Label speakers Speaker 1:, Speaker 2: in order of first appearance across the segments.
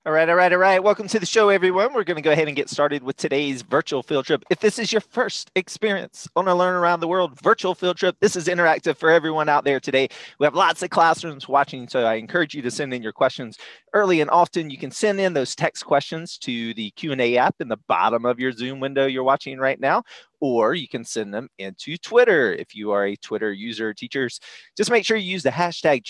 Speaker 1: All right, all right, all right. Welcome to the show, everyone. We're going to go ahead and get started with today's virtual field trip. If this is your first experience on a Learn Around the World virtual field trip, this is interactive for everyone out there today. We have lots of classrooms watching, so I encourage you to send in your questions early and often. You can send in those text questions to the Q&A app in the bottom of your Zoom window you're watching right now, or you can send them into Twitter if you are a Twitter user. Teachers, just make sure you use the hashtag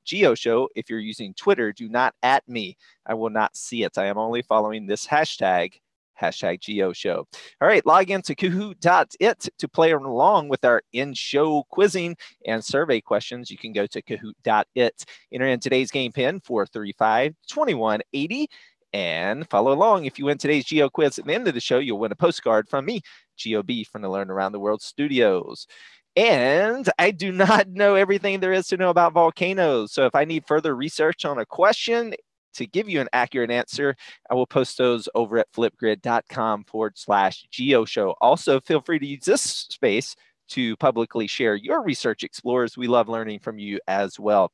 Speaker 1: GeoShow. If you're using Twitter, do not @ me. I will not see it. I am only following this hashtag GeoShow. All right, log into Kahoot.it to play along with our in-show quizzing and survey questions. You can go to Kahoot.it, enter in today's game pin 435-2180, and follow along. If you win today's Geo quiz at the end of the show, you'll win a postcard from me, GOB, from the Learn Around the World studios. And I do not know everything there is to know about volcanoes. So if I need further research on a question to give you an accurate answer, I will post those over at flipgrid.com/GeoShow. Also, feel free to use this space to publicly share your research, explorers. We love learning from you as well.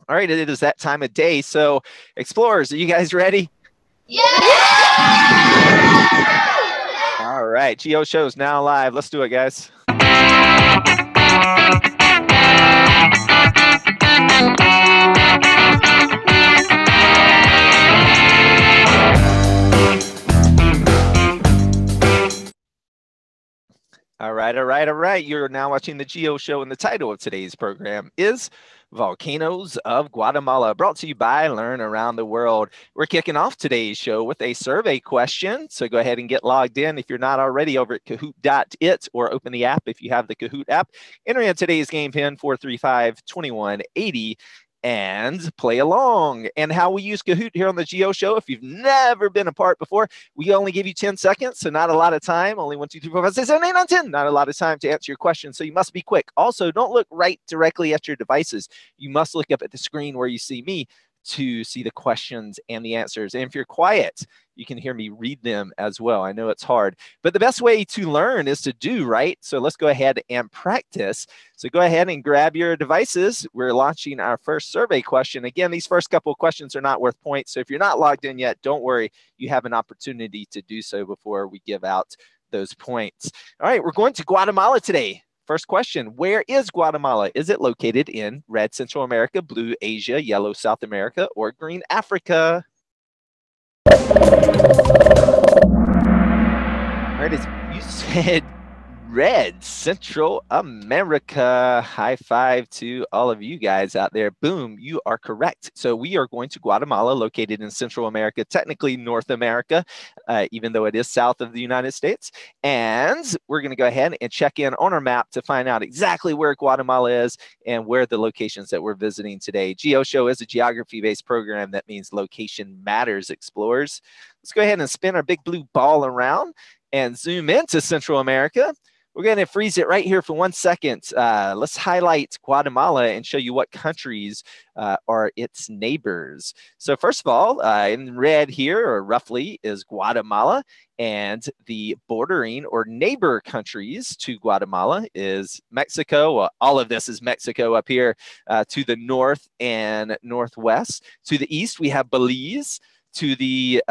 Speaker 1: All right, it is that time of day. So, explorers, are you guys ready?
Speaker 2: Yeah!
Speaker 1: All right, GeoShow is now live. Let's do it, guys. All right, all right, all right. You're now watching the GeoShow, and the title of today's program is Volcanoes of Guatemala, brought to you by Learn Around the World. We're kicking off today's show with a survey question, so go ahead and get logged in if you're not already over at Kahoot.it, or open the app if you have the Kahoot app. Enter in today's game pin 435-2180 and play along. And how we use Kahoot here on the GeoShow, if you've never been a part before, we only give you 10 seconds, so not a lot of time. Only 1, 2, 3, 4, 5, 6, 7, 8, 9, 10. Not a lot of time to answer your question, so you must be quick. Also, don't look right directly at your devices. You must look up at the screen where you see me to see the questions and the answers. And if you're quiet, you can hear me read them as well. I know it's hard, but the best way to learn is to do, right? So let's go ahead and practice. So go ahead and grab your devices. We're launching our first survey question. Again, these first couple of questions are not worth points. So if you're not logged in yet, don't worry. You have an opportunity to do so before we give out those points. All right, we're going to Guatemala today. First question, where is Guatemala? Is it located in red Central America, blue Asia, yellow South America, or green Africa? All right, you said red Central America. High five to all of you guys out there. Boom, you are correct. So we are going to Guatemala, located in Central America, technically North America, even though it is south of the United States. And we're going to go ahead and check in on our map to find out exactly where Guatemala is and where the locations that we're visiting today. GeoShow is a geography-based program. That means location matters, explorers. Let's go ahead and spin our big blue ball around and zoom into Central America. We're going to freeze it right here for 1 second. Let's highlight Guatemala and show you what countries are its neighbors. So first of all, in red here, or roughly, is Guatemala. And the bordering or neighbor countries to Guatemala is Mexico. Well, all of this is Mexico up here to the north and northwest. To the east, we have Belize. To the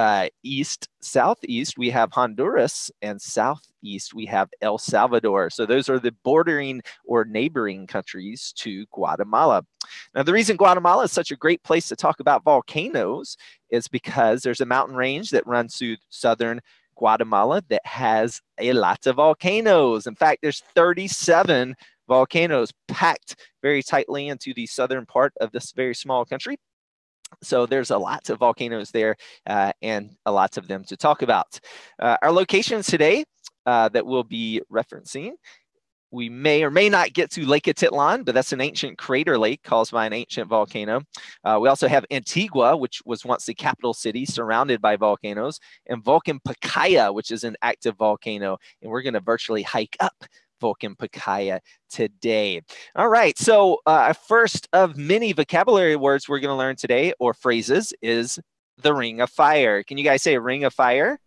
Speaker 1: southeast, we have Honduras, and southeast, we have El Salvador. So those are the bordering or neighboring countries to Guatemala. Now, the reason Guatemala is such a great place to talk about volcanoes is because there's a mountain range that runs through southern Guatemala that has a lot of volcanoes. In fact, there's 37 volcanoes packed very tightly into the southern part of this very small country. So there's a lot of volcanoes there and a lot of them to talk about. Our locations today that we'll be referencing, we may or may not get to Lake Atitlan, but that's an ancient crater lake caused by an ancient volcano. We also have Antigua, which was once the capital city surrounded by volcanoes, and Volcan Pacaya, which is an active volcano. And we're going to virtually hike up Volcan Pacaya today. All right, so first of many vocabulary words we're going to learn today, or phrases, is the Ring of Fire. Can you guys say Ring of Fire?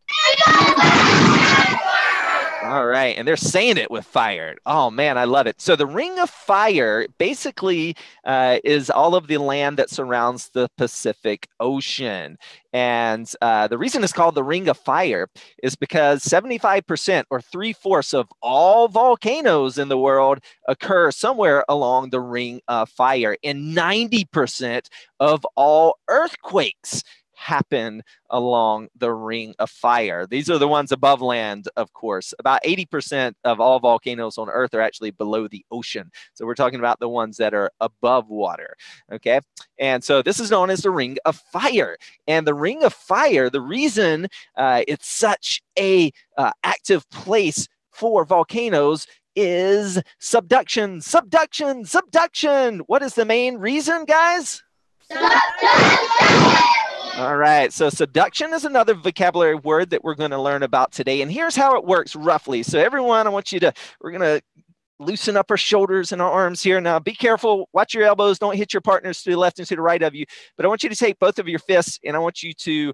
Speaker 1: All right. And they're saying it with fire. Oh, man, I love it. So the Ring of Fire basically is all of the land that surrounds the Pacific Ocean. And the reason it's called the Ring of Fire is because 75% or 3/4 of all volcanoes in the world occur somewhere along the Ring of Fire. And 90% of all earthquakes happen along the Ring of Fire. These are the ones above land, of course. About 80% of all volcanoes on Earth are actually below the ocean. So we're talking about the ones that are above water. Okay. And so this is known as the Ring of Fire. And the Ring of Fire, the reason it's such a active place for volcanoes is subduction, subduction, subduction. What is the main reason, guys? Subduction. All right, so subduction is another vocabulary word that we're going to learn about today. And here's how it works roughly. So everyone, we're going to loosen up our shoulders and our arms here. Now, be careful. Watch your elbows. Don't hit your partners to the left and to the right of you. But I want you to take both of your fists, and I want you to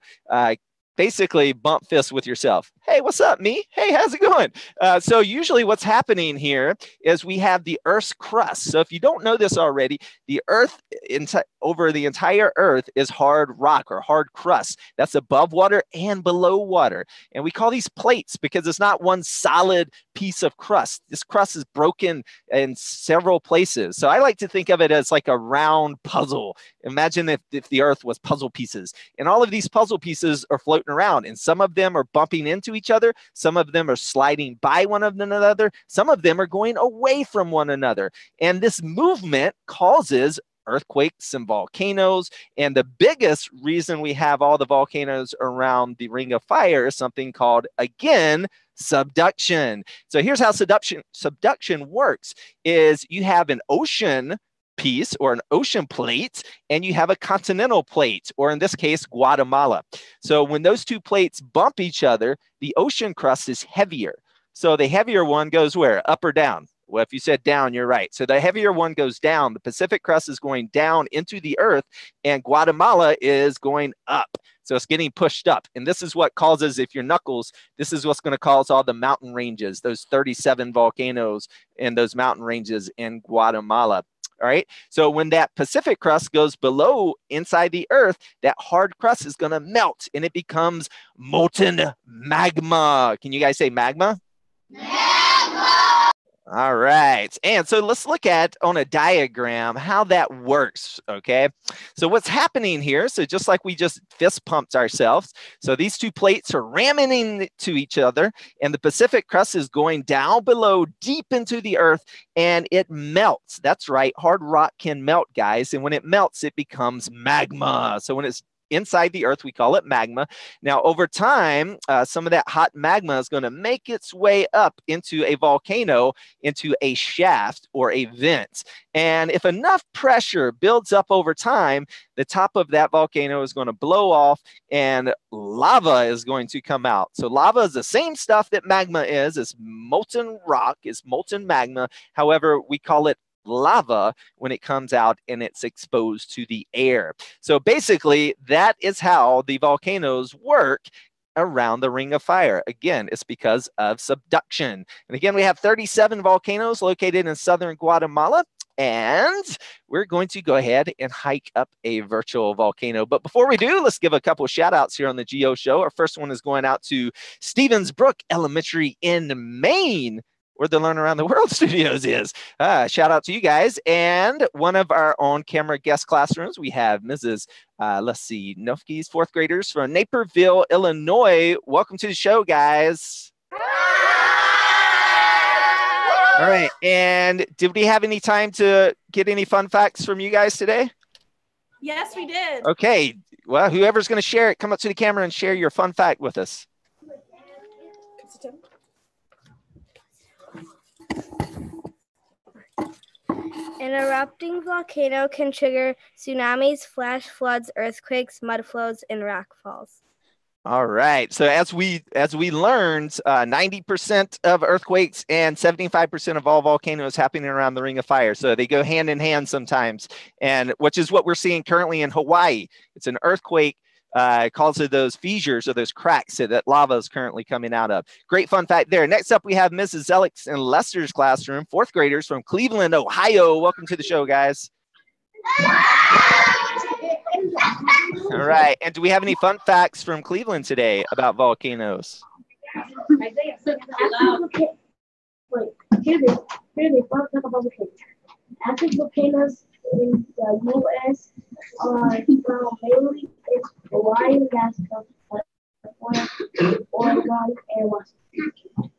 Speaker 1: basically bump fists with yourself. Hey, what's up, me? Hey, how's it going? So usually what's happening here is we have the Earth's crust. So if you don't know this already, the Earth, over the entire Earth is hard rock or hard crust. That's above water and below water. And we call these plates because it's not one solid piece of crust. This crust is broken in several places. So I like to think of it as like a round puzzle. Imagine if the Earth was puzzle pieces. And all of these puzzle pieces are floating around. And some of them are bumping into each other. Some of them are sliding by one another. Some of them are going away from one another. And this movement causes earthquakes and volcanoes. And the biggest reason we have all the volcanoes around the Ring of Fire is something called, again, subduction. So here's how subduction works is you have an ocean piece or an ocean plate, and you have a continental plate, or in this case, Guatemala. So when those two plates bump each other, the ocean crust is heavier. So the heavier one goes where? Up or down? Well, if you said down, you're right. So the heavier one goes down. The Pacific crust is going down into the Earth, and Guatemala is going up. So it's getting pushed up. And this is what causes, if your knuckles, this is what's going to cause all the mountain ranges, those 37 volcanoes and those mountain ranges in Guatemala. All right. So when that Pacific crust goes below inside the Earth, that hard crust is going to melt and it becomes molten magma. Can you guys say magma? Magma. All right. And so let's look at on a diagram how that works. Okay. So what's happening here? So just like we just fist pumped ourselves. So these two plates are ramming into each other, and the Pacific crust is going down below deep into the Earth, and it melts. That's right. Hard rock can melt, guys. And when it melts, it becomes magma. So when it's inside the Earth, we call it magma. Now, over time, some of that hot magma is going to make its way up into a volcano, into a shaft or a vent. And if enough pressure builds up over time, the top of that volcano is going to blow off and lava is going to come out. So lava is the same stuff that magma is. It's molten rock, it's molten magma. However, we call it lava when it comes out and it's exposed to the air. So basically, that is how the volcanoes work around the Ring of Fire. Again, it's because of subduction. And again, we have 37 volcanoes located in southern Guatemala. And we're going to go ahead and hike up a virtual volcano. But before we do, let's give a couple shout outs here on the Geo Show. Our first one is going out to Stevens Brook Elementary in Maine, where the Learn Around the World Studios is. Shout out to you guys. And one of our on-camera guest classrooms, we have Mrs. Nofke's fourth graders from Naperville, Illinois. Welcome to the show, guys. All right. And did we have any time to get any fun facts from you guys today?
Speaker 2: Yes, we did.
Speaker 1: Okay. Well, whoever's going to share it, come up to the camera and share your fun fact with us.
Speaker 3: An erupting volcano can trigger tsunamis, flash floods, earthquakes, mud flows, and rock falls.
Speaker 1: All right. So as we learned, 90% of earthquakes and 75% of all volcanoes happening around the Ring of Fire. So they go hand in hand sometimes, and which is what we're seeing currently in Hawaii. It's an earthquake causes those fissures or those cracks that lava is currently coming out of. Great fun fact there. Next up, we have Mrs. Zellick's in Lester's classroom, fourth graders from Cleveland, Ohio. Welcome to the show, guys. All right. And do we have any fun facts from Cleveland today about volcanoes?
Speaker 4: Wait, here they talk about volcanoes. Active volcanoes in the U.S. are found mainly in Hawaii, Alaska, California, Oregon, and Washington.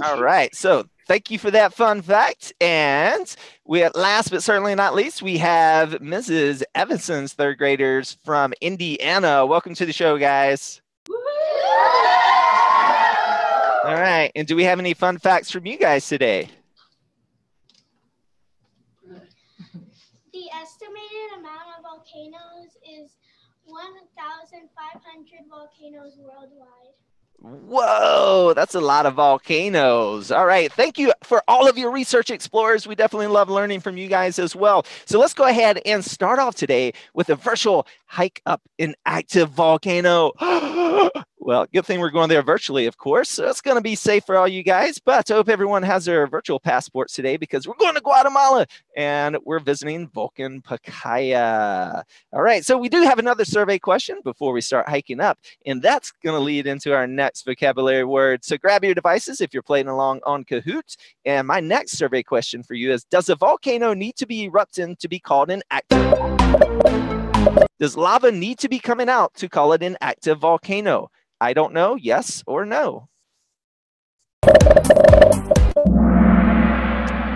Speaker 1: All right. So thank you for that fun fact. And last but certainly not least, we have Mrs. Evanson's third graders from Indiana. Welcome to the show, guys. All right. And do we have any fun facts from you guys today?
Speaker 5: The estimated amount of volcanoes is 1,500 volcanoes worldwide.
Speaker 1: Whoa, that's a lot of volcanoes. All right. Thank you for all of your research explorers. We definitely love learning from you guys as well. So let's go ahead and start off today with a virtual hike up an active volcano. Well, good thing we're going there virtually, of course. So it's going to be safe for all you guys. But I hope everyone has their virtual passports today because we're going to Guatemala and we're visiting Volcan Pacaya. All right. So we do have another survey question before we start hiking up. And that's going to lead into our next vocabulary word. So grab your devices if you're playing along on Kahoot. And my next survey question for you is, does a volcano need to be erupting to be called an active? Does lava need to be coming out to call it an active volcano? I don't know, yes or no. All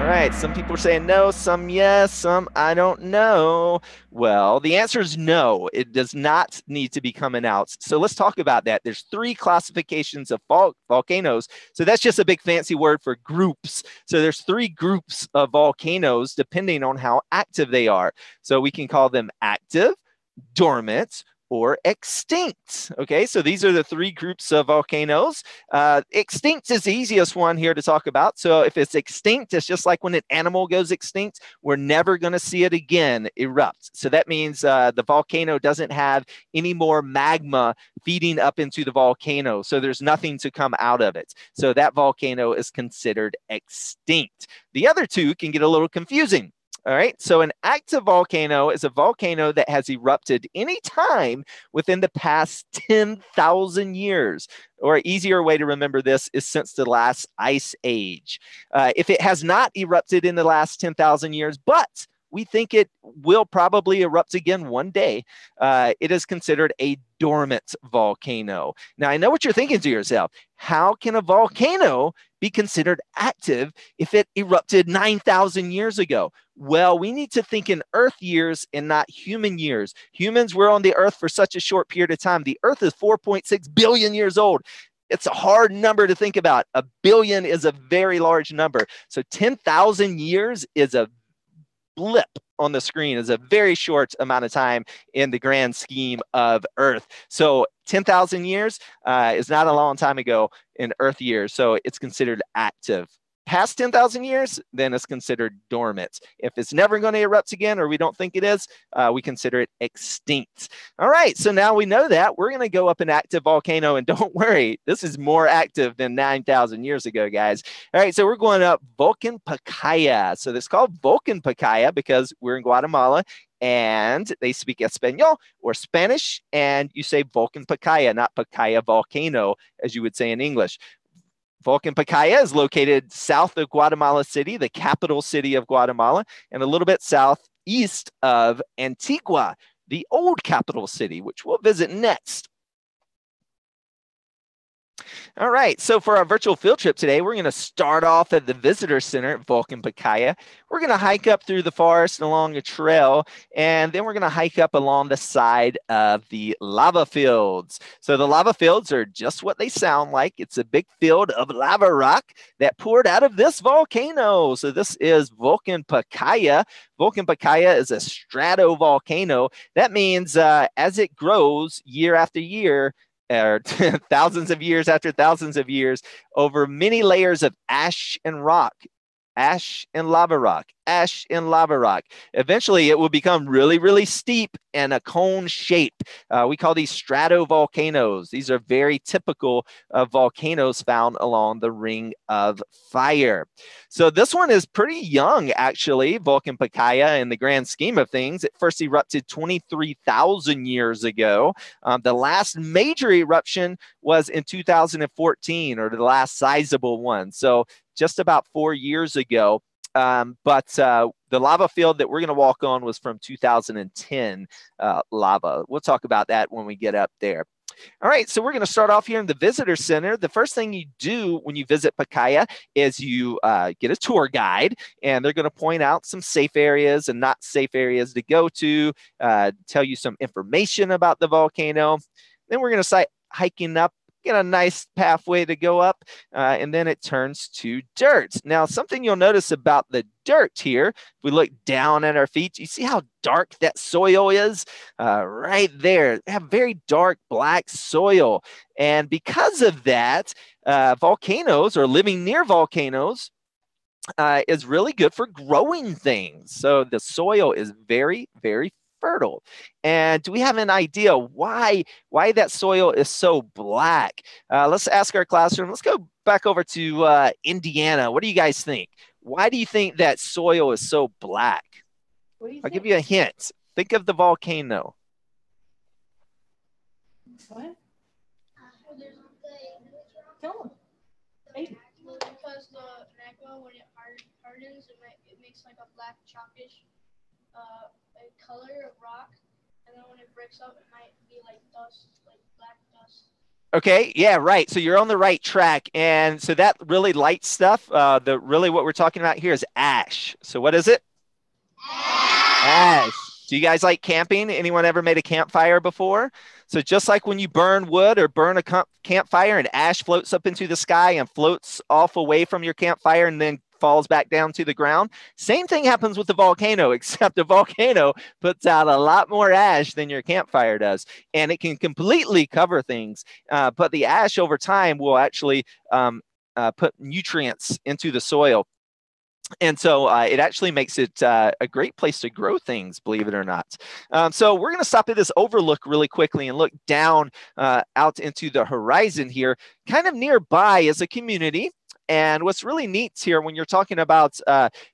Speaker 1: right, some people are saying no, some yes, some I don't know. Well, the answer is no. It does not need to be coming out. So let's talk about that. There's 3 classifications of volcanoes. So that's just a big fancy word for groups. So there's 3 groups of volcanoes depending on how active they are. So we can call them active, dormant, or extinct. Okay, so these are the 3 groups of volcanoes. Extinct is the easiest one here to talk about. So if it's extinct, it's just like when an animal goes extinct, we're never going to see it again erupt. So that means the volcano doesn't have any more magma feeding up into the volcano. So there's nothing to come out of it. So that volcano is considered extinct. The other 2 can get a little confusing. All right, so an active volcano is a volcano that has erupted any time within the past 10,000 years. Or an easier way to remember this is since the last ice age. If it has not erupted in the last 10,000 years, but we think it will probably erupt again one day, it is considered a dormant volcano. Now, I know what you're thinking to yourself. How can a volcano be considered active if it erupted 9,000 years ago? Well, we need to think in Earth years and not human years. Humans were on the Earth for such a short period of time. The Earth is 4.6 billion years old. It's a hard number to think about. A billion is a very large number. So 10,000 years is a blip on the screen, is a very short amount of time in the grand scheme of Earth. So 10,000 years is not a long time ago in Earth years. So it's considered active. Past 10,000 years, then it's considered dormant. If it's never going to erupt again, or we don't think it is, we consider it extinct. All right, so now we know that. We're going to go up an active volcano, and don't worry, this is more active than 9,000 years ago, guys. All right, so we're going up Volcan Pacaya. So it's called Volcan Pacaya because we're in Guatemala, and they speak Espanol or Spanish, and you say Volcan Pacaya, not Pacaya Volcano, as you would say in English. Volcan Pacaya is located south of Guatemala City, the capital city of Guatemala, and a little bit southeast of Antigua, the old capital city, which we'll visit next. All right, so for our virtual field trip today, we're going to start off at the visitor center at Volcan Pacaya. We're going to hike up through the forest along a trail, and then we're going to hike up along the side of the lava fields. So the lava fields are just what they sound like. It's a big field of lava rock that poured out of this volcano. So this is Volcan Pacaya. Volcan Pacaya is a stratovolcano. That means as it grows year after year, or thousands of years after thousands of years, over many layers of ash and rock, ash and lava rock, ash and lava rock. Eventually, it will become really, really steep and a cone shape. We call these stratovolcanoes. These are very typical of volcanoes found along the Ring of Fire. So this one is pretty young, actually, Volcan Pacaya, in the grand scheme of things. It first erupted 23,000 years ago. The last major eruption was in 2014, or the last sizable one. So just about 4 years ago. But the lava field that we're going to walk on was from 2010 lava. We'll talk about that when we get up there. All right, so we're going to start off here in the visitor center. The first thing you do when you visit Pacaya is you get a tour guide, and they're going to point out some safe areas and not safe areas to go to, tell you some information about the volcano. Then we're going to start hiking up, get a nice pathway to go up, and then it turns to dirt. Now, something you'll notice about the dirt here, if we look down at our feet, you see how dark that soil is? Right there, they have very dark black soil. And because of that, volcanoes, or living near volcanoes, is really good for growing things. So the soil is very, very fertile. And do we have an idea why that soil is so black? Let's ask our classroom. Let's go back over to Indiana. What do you guys think? Why do you think that soil is so black? I'll give you a hint. Think of the volcano.
Speaker 2: What?
Speaker 5: Because the magma, when it hardens, it makes like a black chalkish a color of rock, and then when it breaks up, it might be like dust, like black dust.
Speaker 1: Okay, yeah, right. So you're on the right track. And so that really light stuff, really what we're talking about here is ash. So what is it? Ash. Do you guys like camping? Anyone ever made a campfire before? So just like when you burn wood or burn a campfire and ash floats up into the sky and floats off away from your campfire and then falls back down to the ground, same thing happens with the volcano, except the volcano puts out a lot more ash than your campfire does, and it can completely cover things. But the ash over time will actually put nutrients into the soil. And so it actually makes it a great place to grow things, believe it or not. So we're going to stop at this overlook really quickly and look down out into the horizon here. Kind of nearby is a community. And what's really neat here when you're talking about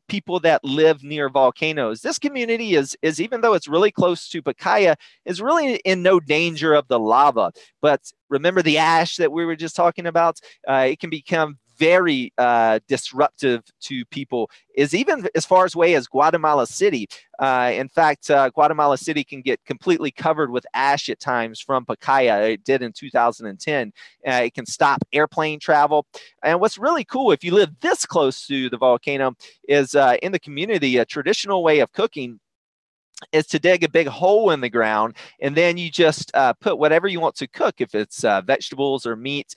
Speaker 1: people that live near volcanoes, this community is even though it's really close to Pacaya, is really in no danger of the lava. But remember the ash that we were just talking about? It can become very disruptive to people, is even as far away as Guatemala City. In fact, Guatemala City can get completely covered with ash at times from Pacaya. It did in 2010. It can stop airplane travel. And what's really cool, if you live this close to the volcano, is in the community, a traditional way of cooking is to dig a big hole in the ground, and then you just put whatever you want to cook, if it's vegetables or meat,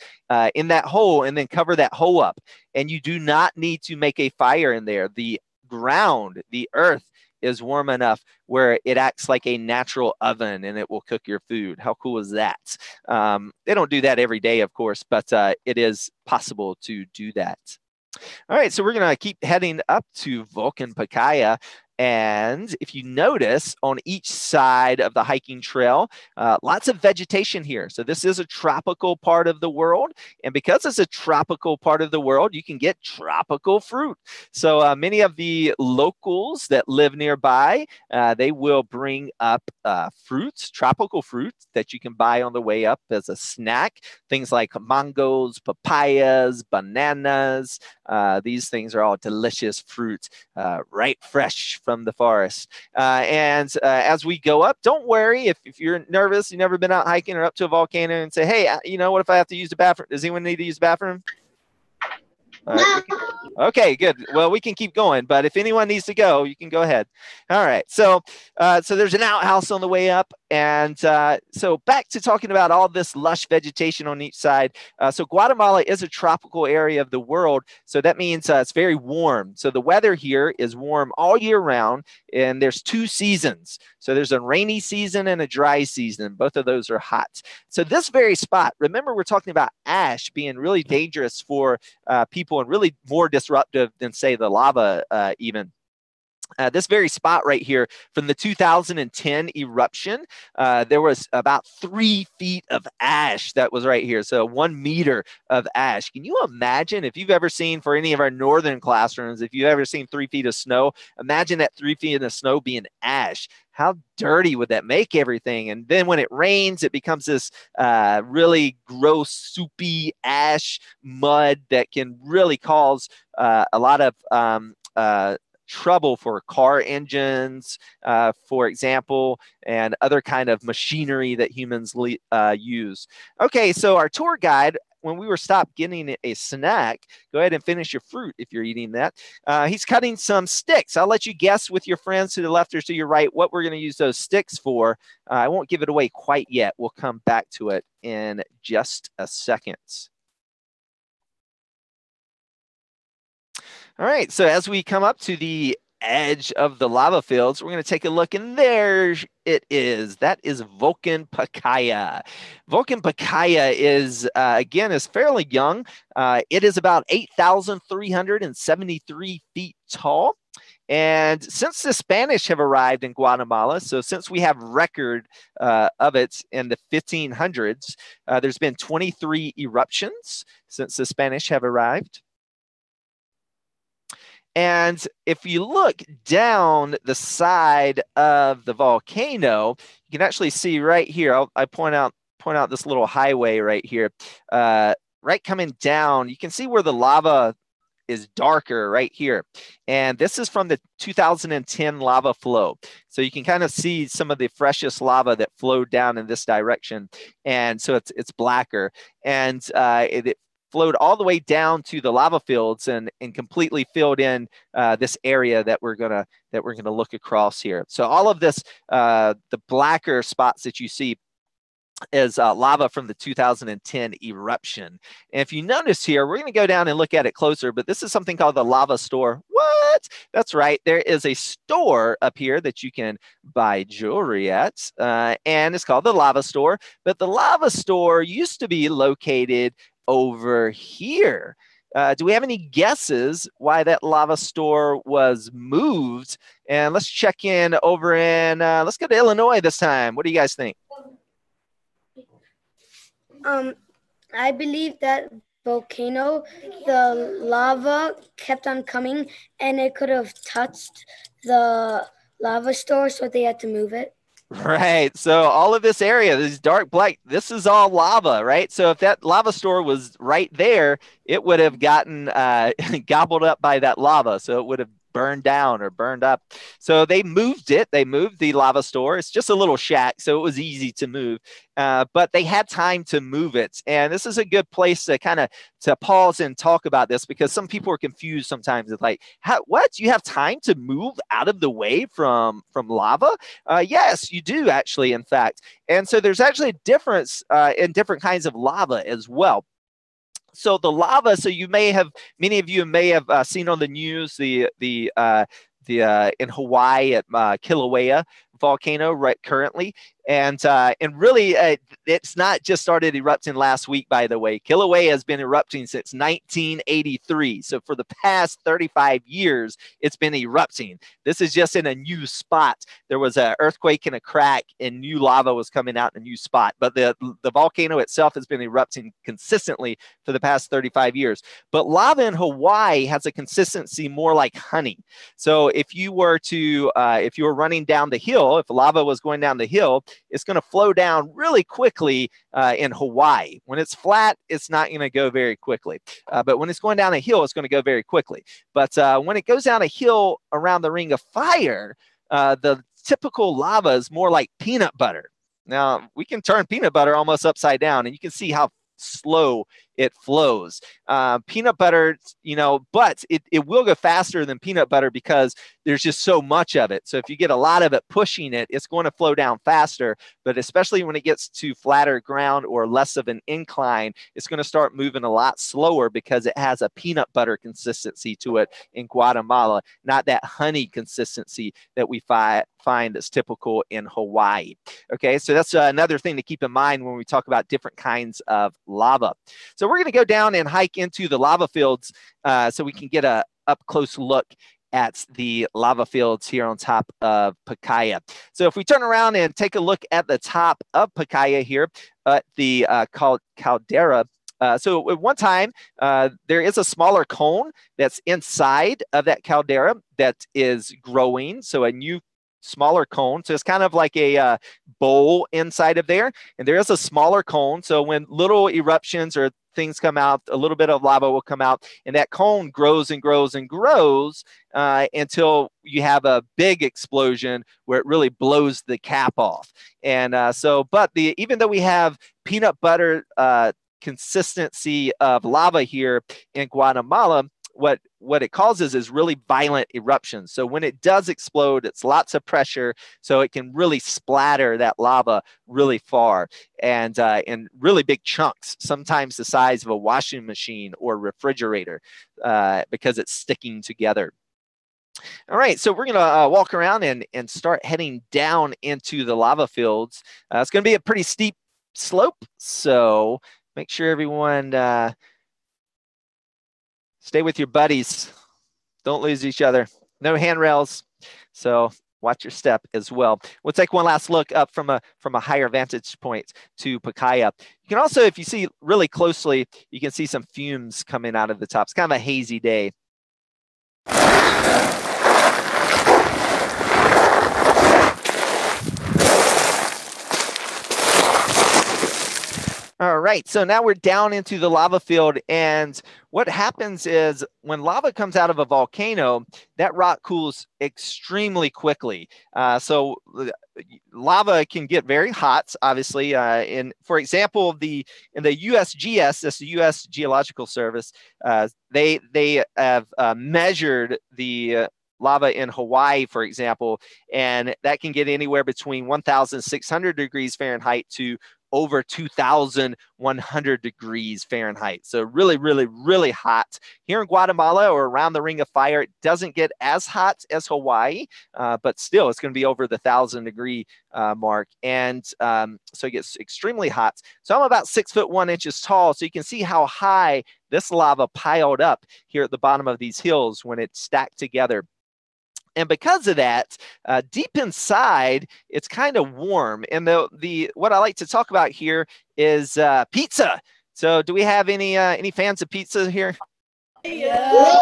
Speaker 1: in that hole, and then cover that hole up. And you do not need to make a fire in there. The ground, the earth, is warm enough where it acts like a natural oven and it will cook your food. How cool is that? They don't do that every day, of course, but it is possible to do that. All right, so we're going to keep heading up to Volcan Pacaya. And if you notice, on each side of the hiking trail, lots of vegetation here. So this is a tropical part of the world. And because it's a tropical part of the world, you can get tropical fruit. So many of the locals that live nearby, they will bring up fruits, tropical fruits that you can buy on the way up as a snack. Things like mangoes, papayas, bananas. These things are all delicious fruit, right fresh from the forest. And as we go up, don't worry if you're nervous, you've never been out hiking or up to a volcano and say, hey, what if I have to use the bathroom? Does anyone need to use the bathroom? Okay, good. Well, we can keep going, but if anyone needs to go, you can go ahead. All right. So there's an outhouse on the way up, And so back to talking about all this lush vegetation on each side. So Guatemala is a tropical area of the world. So that means it's very warm. So the weather here is warm all year round. And there's 2 seasons. So there's a rainy season and a dry season. Both of those are hot. So this very spot, remember we're talking about ash being really dangerous for people and really more disruptive than, say, the lava even. This very spot right here from the 2010 eruption, there was about 3 feet of ash that was right here. So 1 meter of ash. Can you imagine if you've ever seen, for any of our northern classrooms, if you've ever seen 3 feet of snow, imagine that 3 feet of snow being ash. How dirty would that make everything? And then when it rains, it becomes this really gross, soupy ash mud that can really cause a lot of trouble for car engines, for example, and other kind of machinery that humans use. Okay, so our tour guide, when we were stopped getting a snack, go ahead and finish your fruit if you're eating that. He's cutting some sticks. I'll let you guess with your friends to the left or to your right what we're going to use those sticks for. I won't give it away quite yet. We'll come back to it in just a second. All right, so as we come up to the edge of the lava fields, we're going to take a look, and there it is. That is Volcan Pacaya. Volcan Pacaya is, again, is fairly young. It is about 8,373 feet tall. And since the Spanish have arrived in Guatemala, so since we have record of it in the 1500s, there's been 23 eruptions since the Spanish have arrived. And if you look down the side of the volcano, you can actually see right here. I point out this little highway right here, right coming down. You can see where the lava is darker right here. And this is from the 2010 lava flow. So you can kind of see some of the freshest lava that flowed down in this direction. And so it's blacker. And it flowed all the way down to the lava fields and completely filled in this area that we're gonna look across here. So all of this, the blacker spots that you see, is lava from the 2010 eruption. And if you notice here, we're going to go down and look at it closer, but this is something called the lava store. What? That's right. There is a store up here that you can buy jewelry at, and it's called the lava store. But the lava store used to be located over here. Do we have any guesses why that lava store was moved? And let's check in over in, let's go to Illinois this time. What do you guys think?
Speaker 6: I believe that volcano, the lava kept on coming and it could have touched the lava store, so they had to move it.
Speaker 1: Right. So all of this area, this dark black, this is all lava, right? So if that lava store was right there, it would have gotten gobbled up by that lava. So it would have burned down or burned up. So they moved it. They moved the lava store. It's just a little shack, so it was easy to move. But they had time to move it. And this is a good place to kind of to pause and talk about this, because some people are confused sometimes. It's like, what? You have time to move out of the way from lava? Yes, you do actually, in fact. And so there's actually a difference in different kinds of lava as well. So the lava, so many of you may have seen on the news in Hawaii at Kilauea volcano right currently. And really, it's not just started erupting last week, by the way. Kilauea has been erupting since 1983. So for the past 35 years, it's been erupting. This is just in a new spot. There was an earthquake and a crack, and new lava was coming out in a new spot. But the volcano itself has been erupting consistently for the past 35 years. But lava in Hawaii has a consistency more like honey. So if you were running down the hill, if lava was going down the hill, it's going to flow down really quickly in Hawaii. When it's flat, it's not going to go very quickly. But when it's going down a hill, it's going to go very quickly. But when it goes down a hill around the Ring of Fire, the typical lava is more like peanut butter. Now, we can turn peanut butter almost upside down, and you can see how slow it flows. Peanut butter, you know, but it will go faster than peanut butter because there's just so much of it. So if you get a lot of it pushing it, it's going to flow down faster. But especially when it gets to flatter ground or less of an incline, it's going to start moving a lot slower because it has a peanut butter consistency to it in Guatemala, not that honey consistency that we find is typical in Hawaii. Okay, so that's another thing to keep in mind when we talk about different kinds of lava. So we're going to go down and hike into the lava fields so we can get a up close look at the lava fields here on top of Pacaya. So if we turn around and take a look at the top of Pacaya here at the caldera, so at one time, there is a smaller cone that's inside of that caldera that is growing. So a new smaller cone. So it's kind of like a bowl inside of there. And there is a smaller cone. So when little eruptions or things come out, a little bit of lava will come out, and that cone grows and grows and grows until you have a big explosion where it really blows the cap off. And but even though we have peanut butter consistency of lava here in Guatemala, what it causes is really violent eruptions. So when it does explode, it's lots of pressure, so it can really splatter that lava really far and in really big chunks, sometimes the size of a washing machine or refrigerator, because it's sticking together. All right, so we're gonna walk around and start heading down into the lava fields. It's gonna be a pretty steep slope, so make sure everyone stay with your buddies. Don't lose each other. No handrails, so watch your step as well. We'll take one last look up from a higher vantage point to Pacaya. You can also, if you see really closely, you can see some fumes coming out of the top. It's kind of a hazy day. All right, so now we're down into the lava field, and what happens is when lava comes out of a volcano, that rock cools extremely quickly. So lava can get very hot, obviously. For example, in the USGS, that's the U.S. Geological Service, they have measured the lava in Hawaii, for example, and that can get anywhere between 1,600 degrees Fahrenheit to over 2,100 degrees Fahrenheit. So really, really, really hot. Here in Guatemala or around the Ring of Fire, it doesn't get as hot as Hawaii, but still it's going to be over the 1,000-degree mark. And so it gets extremely hot. So I'm about 6'1" tall. So you can see how high this lava piled up here at the bottom of these hills when it's stacked together. And because of that, deep inside, it's kind of warm. And what I like to talk about here is pizza. So do we have any fans of pizza here?
Speaker 2: Yeah.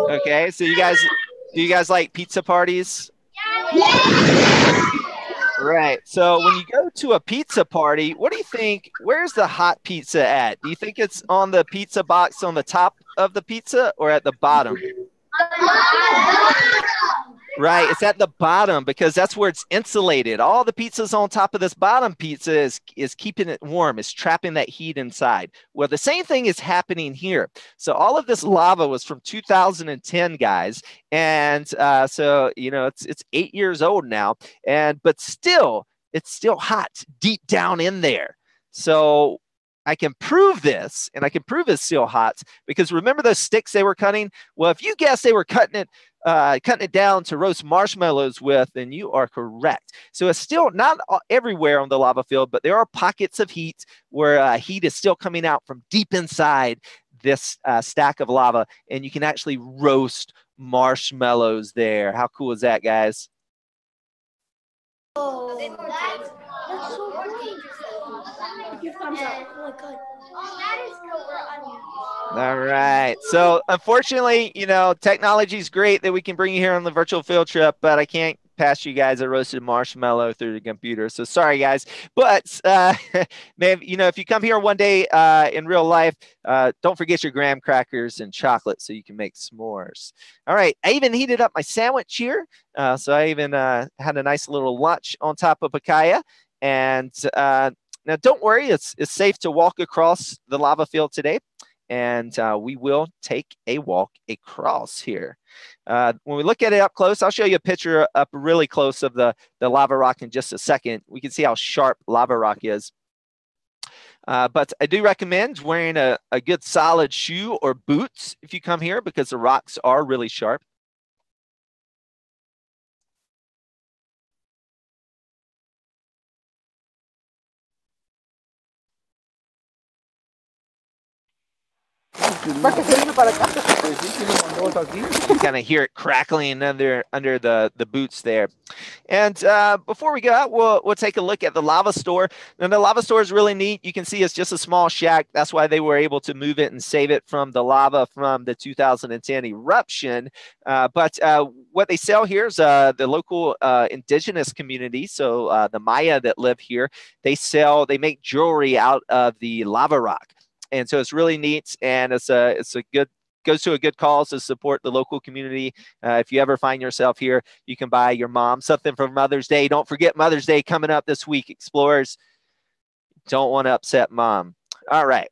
Speaker 1: Okay, so do you guys like pizza parties? Right. So when you go to a pizza party, what do you think? Where's the hot pizza at? Do you think it's on the pizza box on the top of the pizza or at the bottom? Right, it's at the bottom because that's where it's insulated. All the pizzas on top of this bottom pizza is keeping it warm. It's trapping that heat inside. Well, the same thing is happening here. So all of this lava was from 2010, guys, and so you know it's 8 years old now, but still it's still hot deep down in there. So I can prove this, and I can prove it's still hot because remember those sticks they were cutting? Well, if you guess they were cutting it down to roast marshmallows with, then you are correct. So it's still not everywhere on the lava field, but there are pockets of heat where heat is still coming out from deep inside this stack of lava, and you can actually roast marshmallows there. How cool is that, guys?
Speaker 6: Oh, that's so cool.
Speaker 2: Give thumbs up.
Speaker 6: Oh my God.
Speaker 1: All right. So unfortunately, you know, technology is great that we can bring you here on the virtual field trip, but I can't pass you guys a roasted marshmallow through the computer. So sorry, guys. But maybe, you know, if you come here one day in real life, don't forget your graham crackers and chocolate so you can make s'mores. All right. I even heated up my sandwich here. So I even had a nice little lunch on top of Pacaya. And Now, don't worry, it's safe to walk across the lava field today, and we will take a walk across here. When we look at it up close, I'll show you a picture up really close of the lava rock in just a second. We can see how sharp lava rock is. But I do recommend wearing a good solid shoe or boots if you come here, because the rocks are really sharp. You kind of hear it crackling under the boots there. And before we go out, we'll take a look at the lava store. And the lava store is really neat. You can see it's just a small shack. That's why they were able to move it and save it from the lava from the 2010 eruption. But what they sell here is the local indigenous community. So the Maya that live here, they make jewelry out of the lava rock. And so it's really neat, and it's a good, goes to a good cause to support the local community. If you ever find yourself here, you can buy your mom something for Mother's Day. Don't forget Mother's Day coming up this week, explorers. Don't want to upset mom. All right.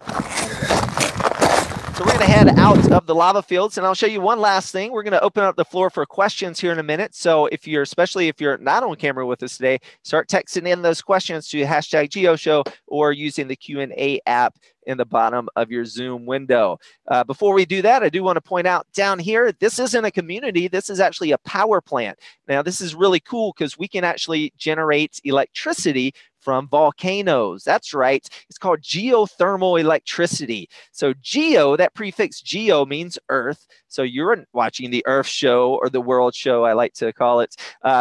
Speaker 1: So we're going to head out of the lava fields, and I'll show you one last thing. We're going to open up the floor for questions here in a minute. So especially if you're not on camera with us today, start texting in those questions to hashtag GeoShow or using the Q&A app in the bottom of your Zoom window. Before we do that, I do want to point out down here, this isn't a community. This is actually a power plant. Now, this is really cool because we can actually generate electricity from volcanoes. That's right. It's called geothermal electricity. So geo, that prefix geo means earth. So you're watching the Earth show, or the World show, I like to call it.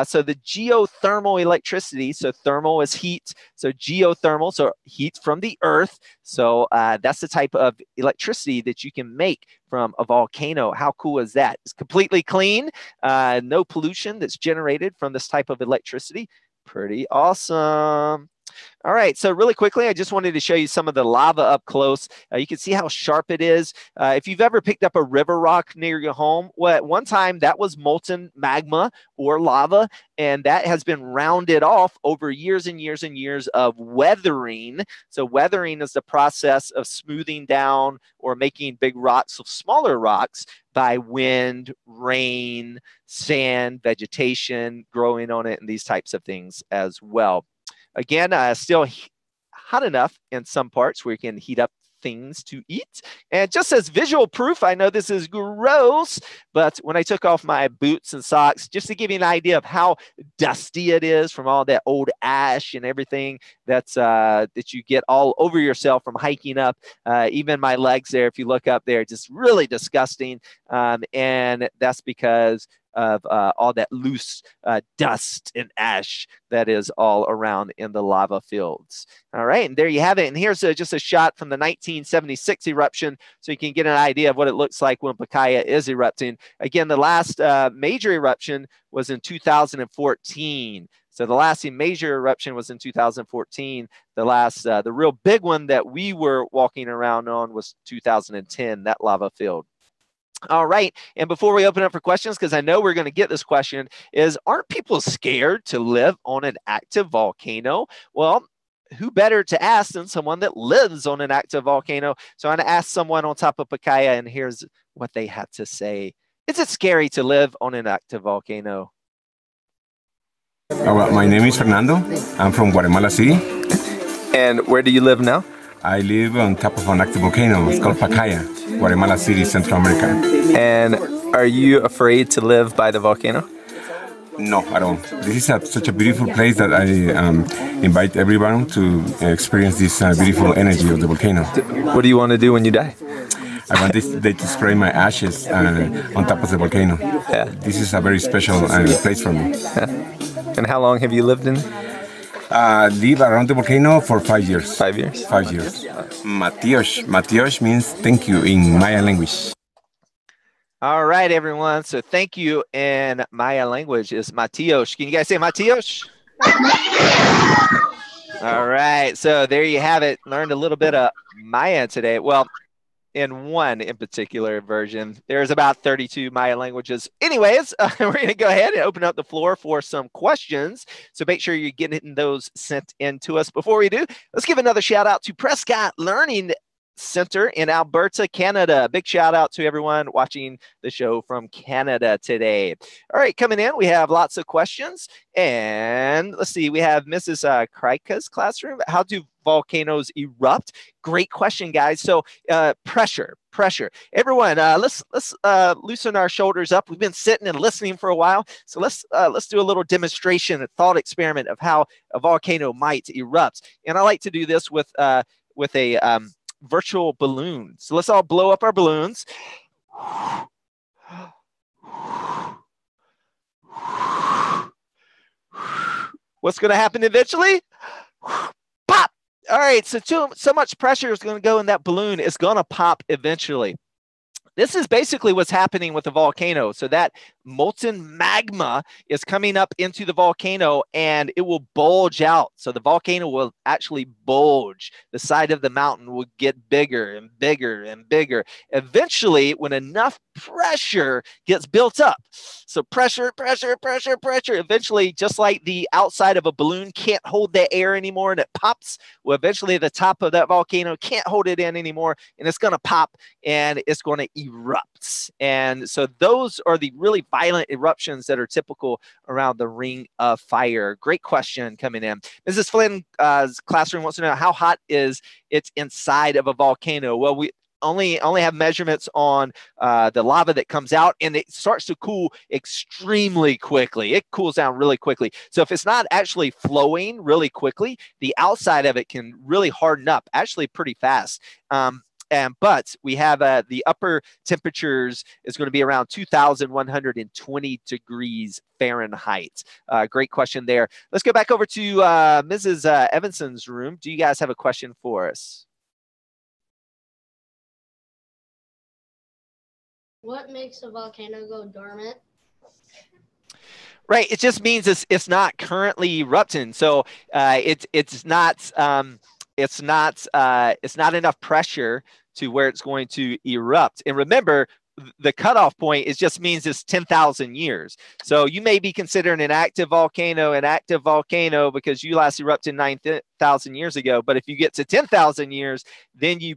Speaker 1: So the geothermal electricity, so thermal is heat. So geothermal, so heat from the earth. So that's the type of electricity that you can make from a volcano. How cool is that? It's completely clean, no pollution that's generated from this type of electricity. Pretty awesome. All right, so really quickly, I just wanted to show you some of the lava up close. You can see how sharp it is. If you've ever picked up a river rock near your home, well, at one time that was molten magma or lava, and that has been rounded off over years and years and years of weathering. So weathering is the process of smoothing down or making big rocks of smaller rocks by wind, rain, sand, vegetation growing on it, and these types of things as well. Again, still hot enough in some parts where you can heat up things to eat. And just as visual proof, I know this is gross, but when I took off my boots and socks, just to give you an idea of how dusty it is from all that old ash and everything that you get all over yourself from hiking up, even my legs there, if you look up there, just really disgusting. And that's because of all that loose dust and ash that is all around in the lava fields. All right, and there you have it. And here's just a shot from the 1976 eruption, so you can get an idea of what it looks like when Pacaya is erupting. Again, the last major eruption was in 2014. So the last major eruption was in 2014. The last, the real big one that we were walking around on was 2010, that lava field. All right, and before we open up for questions, because I know we're going to get this question, is aren't people scared to live on an active volcano? Well, who better to ask than someone that lives on an active volcano? So I'm going to ask someone on top of Pacaya, and here's what they had to say. Is it scary to live on an active volcano?
Speaker 7: Well, my name is Fernando. I'm from Guatemala City.
Speaker 1: And where do you live now?
Speaker 7: I live on top of an active volcano. It's called Pacaya, Guatemala City, Central America.
Speaker 1: And are you afraid to live by the volcano?
Speaker 7: No, at all. This is such a beautiful place that I invite everyone to experience this beautiful energy of the volcano.
Speaker 1: What do you want to do when you die?
Speaker 7: I want this day to spray my ashes on top of the volcano.
Speaker 1: Yeah.
Speaker 7: This is a very special place for me.
Speaker 1: Yeah. And how long have you lived in?
Speaker 7: Live around the volcano for 5 years.
Speaker 1: 5 years?
Speaker 7: 5 years. Matios. Matios means thank you in Maya language.
Speaker 1: All right, everyone. So thank you in Maya language is Matios. Can you guys say Matios? All right. So there you have it. Learned a little bit of Maya today. Well, in one in particular version. There's about 32 Maya languages. Anyways, we're going to go ahead and open up the floor for some questions. So make sure you're getting those sent in to us. Before we do, let's give another shout out to Prescott Learning Center in Alberta, Canada. Big shout out to everyone watching the show from Canada today. All right, coming in, we have lots of questions. And let's see, we have Mrs. Krika's classroom. How do volcanoes erupt? Great question, guys. So pressure. Everyone, let's loosen our shoulders up. We've been sitting and listening for a while. So let's do a little demonstration, a thought experiment of how a volcano might erupt. And I like to do this with a virtual balloon. So let's all blow up our balloons. What's going to happen eventually? Pop! All right, so much pressure is going to go in that balloon. It's going to pop eventually. This is basically what's happening with the volcano. So that molten magma is coming up into the volcano and it will bulge out. So the volcano will actually bulge. The side of the mountain will get bigger and bigger and bigger. Eventually, when enough pressure gets built up, so pressure. Eventually, just like the outside of a balloon can't hold the air anymore and it pops, well, eventually the top of that volcano can't hold it in anymore and it's going to pop and it's going to erupt. And so those are the really violent eruptions that are typical around the Ring of Fire. Great question coming in. Mrs. Flynn's classroom wants to know, how hot is it inside of a volcano? Well, we only have measurements on the lava that comes out, and it starts to cool extremely quickly. It cools down really quickly. So if it's not actually flowing really quickly, the outside of it can really harden up actually pretty fast. But we have the upper temperatures is going to be around 2,120 degrees Fahrenheit. Great question there. Let's go back over to Mrs. Evanson's room. Do you guys have a question for us?
Speaker 2: What makes a volcano go dormant?
Speaker 1: Right. It just means it's not currently erupting. So it's not enough pressure to where it's going to erupt. And remember, the cutoff point is just means it's 10,000 years. So you may be considering an active volcano because you last erupted 9,000 years ago. But if you get to 10,000 years, then you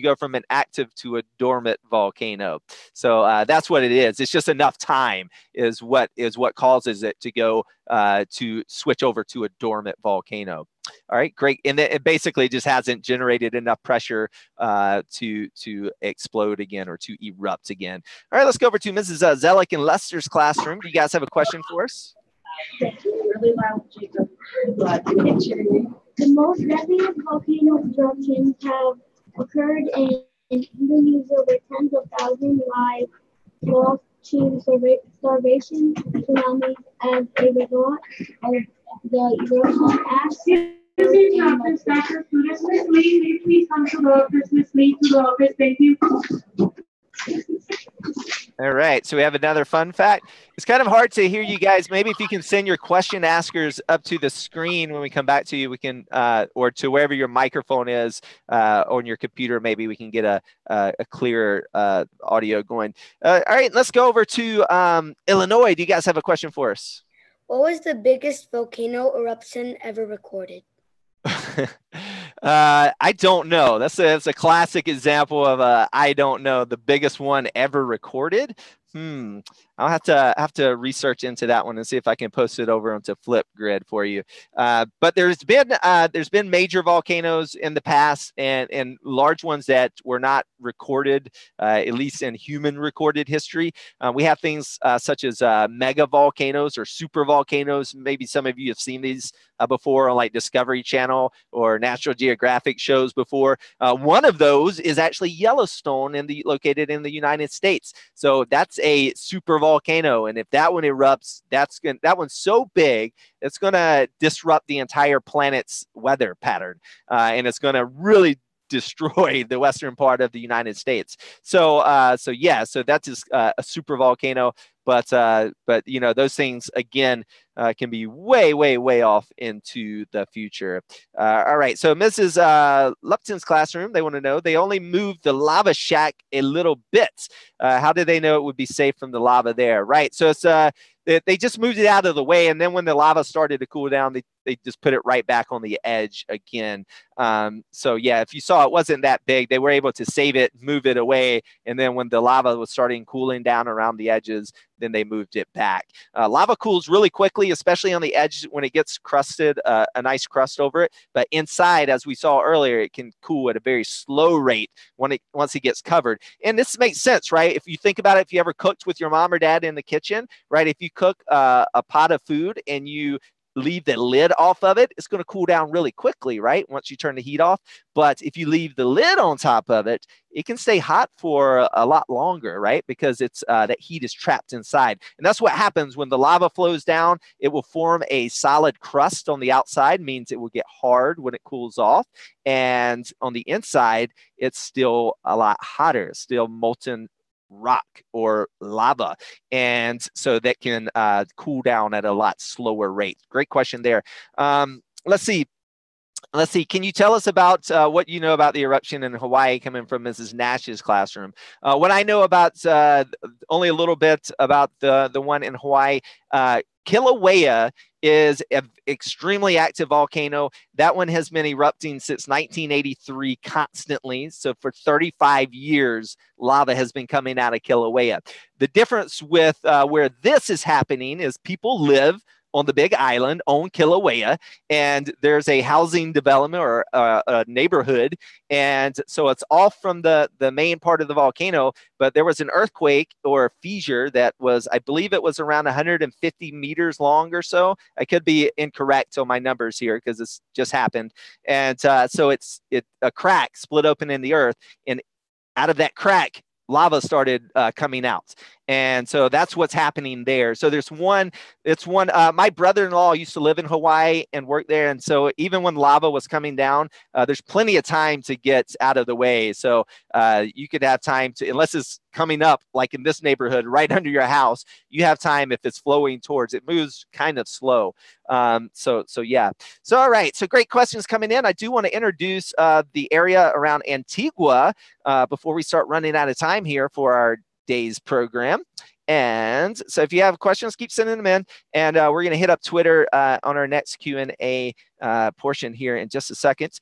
Speaker 1: go from an active to a dormant volcano. So that's what it is. It's just enough time is what causes it to go to switch over to a dormant volcano. All right, great. And it basically just hasn't generated enough pressure to explode again or to erupt again. All right, let's go over to Mrs. Zellick and Lester's classroom. Do you guys have a question for us?
Speaker 4: Really loud, Jacob. The most deadliest volcano eruptions have occurred in Indonesia, where tens of thousands lives lost to starvation, tsunamis as a result of the erosion ash. Excuse me, Conference Doctor. Christmas leave, please come to the Christmas leave to the office. Thank you.
Speaker 1: All right, so we have another fun fact. It's kind of hard to hear you guys. Maybe if you can send your question askers up to the screen when we come back to you, we can, or to wherever your microphone is on your computer, maybe we can get a clearer audio going. All right, let's go over to Illinois. Do you guys have a question for us?
Speaker 6: What was the biggest volcano eruption ever recorded?
Speaker 1: I don't know. That's a classic example of I don't know. The biggest one ever recorded. I'll have to research into that one and see if I can post it over onto Flipgrid for you. But there's been major volcanoes in the past and large ones that were not recorded, at least in human recorded history. We have things such as mega volcanoes or super volcanoes. Maybe some of you have seen these before on like Discovery Channel or National Geographic shows before. One of those is actually Yellowstone located in the United States. So that's a super volcano, and if that one erupts, that one's so big it's going to disrupt the entire planet's weather pattern, and it's going to really destroy the western part of the United States. So yeah, so that's just a super volcano. but you know, those things again can be way off into the future. All right, so Mrs. Lupton's classroom, they want to know, they only moved the lava shack a little bit. How did they know it would be safe from the lava there? Right, so it's they just moved it out of the way, and then when the lava started to cool down, they just put it right back on the edge again. So yeah, if you saw, it wasn't that big. They were able to save it, move it away, and then when the lava was starting cooling down around the edges, then they moved it back. Lava cools really quickly, especially on the edge when it gets crusted, a nice crust over it. But inside, as we saw earlier, it can cool at a very slow rate once it gets covered. And this makes sense, right? If you think about it, if you ever cooked with your mom or dad in the kitchen, right? If you cook a pot of food and you leave the lid off of it, it's going to cool down really quickly, right? Once you turn the heat off. But if you leave the lid on top of it, it can stay hot for a lot longer, right? Because it's that heat is trapped inside. And that's what happens when the lava flows down. It will form a solid crust on the outside, means it will get hard when it cools off. And on the inside, it's still a lot hotter, still molten rock or lava, and so that can cool down at a lot slower rate. Great question there. Let's see. Can you tell us about what you know about the eruption in Hawaii, coming from Mrs. Nash's classroom? What I know about only a little bit about the one in Hawaii. Kilauea is an extremely active volcano. That one has been erupting since 1983 constantly. So for 35 years, lava has been coming out of Kilauea. The difference with where this is happening is people live on the big island on Kilauea, and there's a housing development or a neighborhood, and so it's off from the main part of the volcano. But there was an earthquake or a fissure that was, I believe it was around 150 meters long or so. I could be incorrect on my numbers here because it's just happened, and so it's a crack split open in the earth, and out of that crack, lava started coming out. And so that's what's happening there. So there's my brother-in-law used to live in Hawaii and work there. And so even when lava was coming down, there's plenty of time to get out of the way. So you could have time to, unless it's coming up like in this neighborhood right under your house, you have time if it's flowing towards, it moves kind of slow. So yeah. So, all right. So great questions coming in. I do want to introduce the area around Antigua before we start running out of time here for our day's program. And so if you have questions, keep sending them in, and we're going to hit up Twitter on our next Q&A portion here in just a second.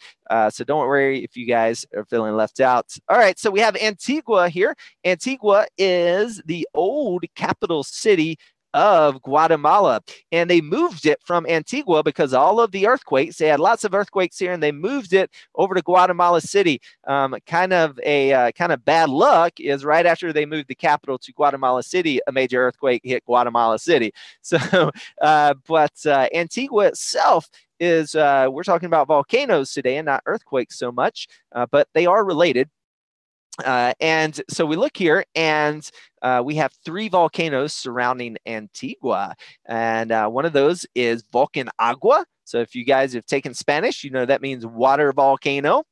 Speaker 1: So don't worry if you guys are feeling left out. All right, so we have Antigua here. Antigua is the old capital city of Guatemala, and they moved it from Antigua because all of the earthquakes, they had lots of earthquakes here, and they moved it over to Guatemala City. Kind of bad luck is right after they moved the capital to Guatemala City, a major earthquake hit Guatemala City. So, but Antigua itself is, we're talking about volcanoes today and not earthquakes so much, but they are related. And so we look here, and we have 3 volcanoes surrounding Antigua. And one of those is Volcan Agua. So if you guys have taken Spanish, you know that means water volcano.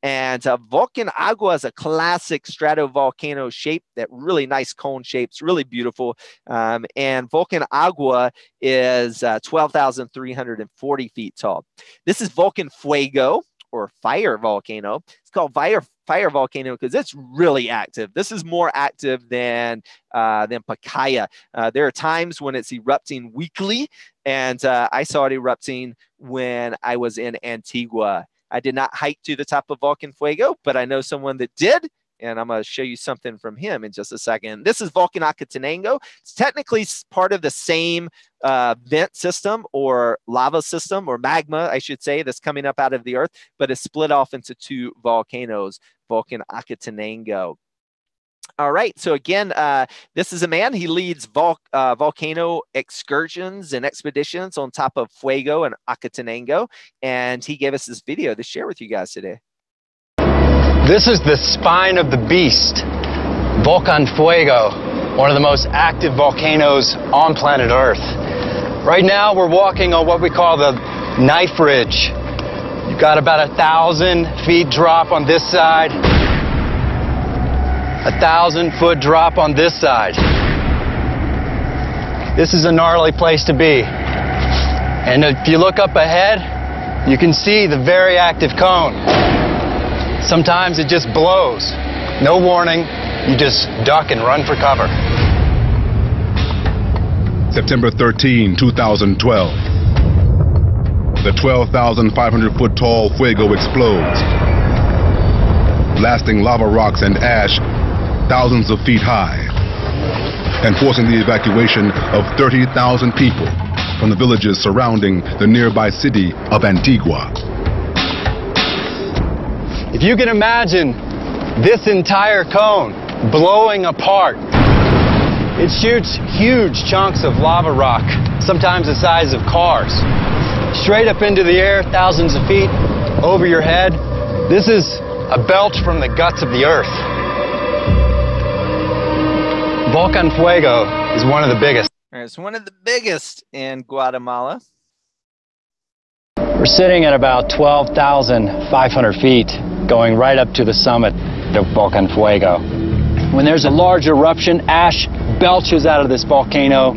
Speaker 1: And Volcan Agua is a classic stratovolcano shape, that really nice cone shape. It's really beautiful. And Volcan Agua is 12,340 feet tall. This is Volcan Fuego, or fire volcano. It's called fire volcano because it's really active. This is more active than Pacaya. There are times when it's erupting weekly, and I saw it erupting when I was in Antigua. I did not hike to the top of Volcan Fuego, but I know someone that did, and I'm going to show you something from him in just a second. This is Volcan Acatenango. It's technically part of the same vent system or lava system, or magma, I should say, that's coming up out of the earth, but it's split off into 2 volcanoes, Volcan Acatenango. All right, so again, this is a man. He leads volcano excursions and expeditions on top of Fuego and Acatenango, and he gave us this video to share with you guys today.
Speaker 8: This is the spine of the beast, Volcan Fuego, one of the most active volcanoes on planet Earth. Right now we're walking on what we call the knife ridge. You've got about 1,000 feet drop on this side, 1,000 foot drop on this side. this is a gnarly place to be. And if you look up ahead, you can see the very active cone. Sometimes it just blows. No warning, you just duck and run for cover.
Speaker 9: September 13, 2012. The 12,500-foot tall Fuego explodes, blasting lava rocks and ash thousands of feet high, and forcing the evacuation of 30,000 people from the villages surrounding the nearby city of Antigua.
Speaker 8: If you can imagine this entire cone blowing apart, it shoots huge chunks of lava rock, sometimes the size of cars, straight up into the air, thousands of feet over your head. This is a belch from the guts of the earth. Volcan Fuego is one of the biggest.
Speaker 1: It's one of the biggest in Guatemala.
Speaker 8: We're sitting at about 12,500 feet, going right up to the summit of Volcan Fuego. When there's a large eruption, ash belches out of this volcano.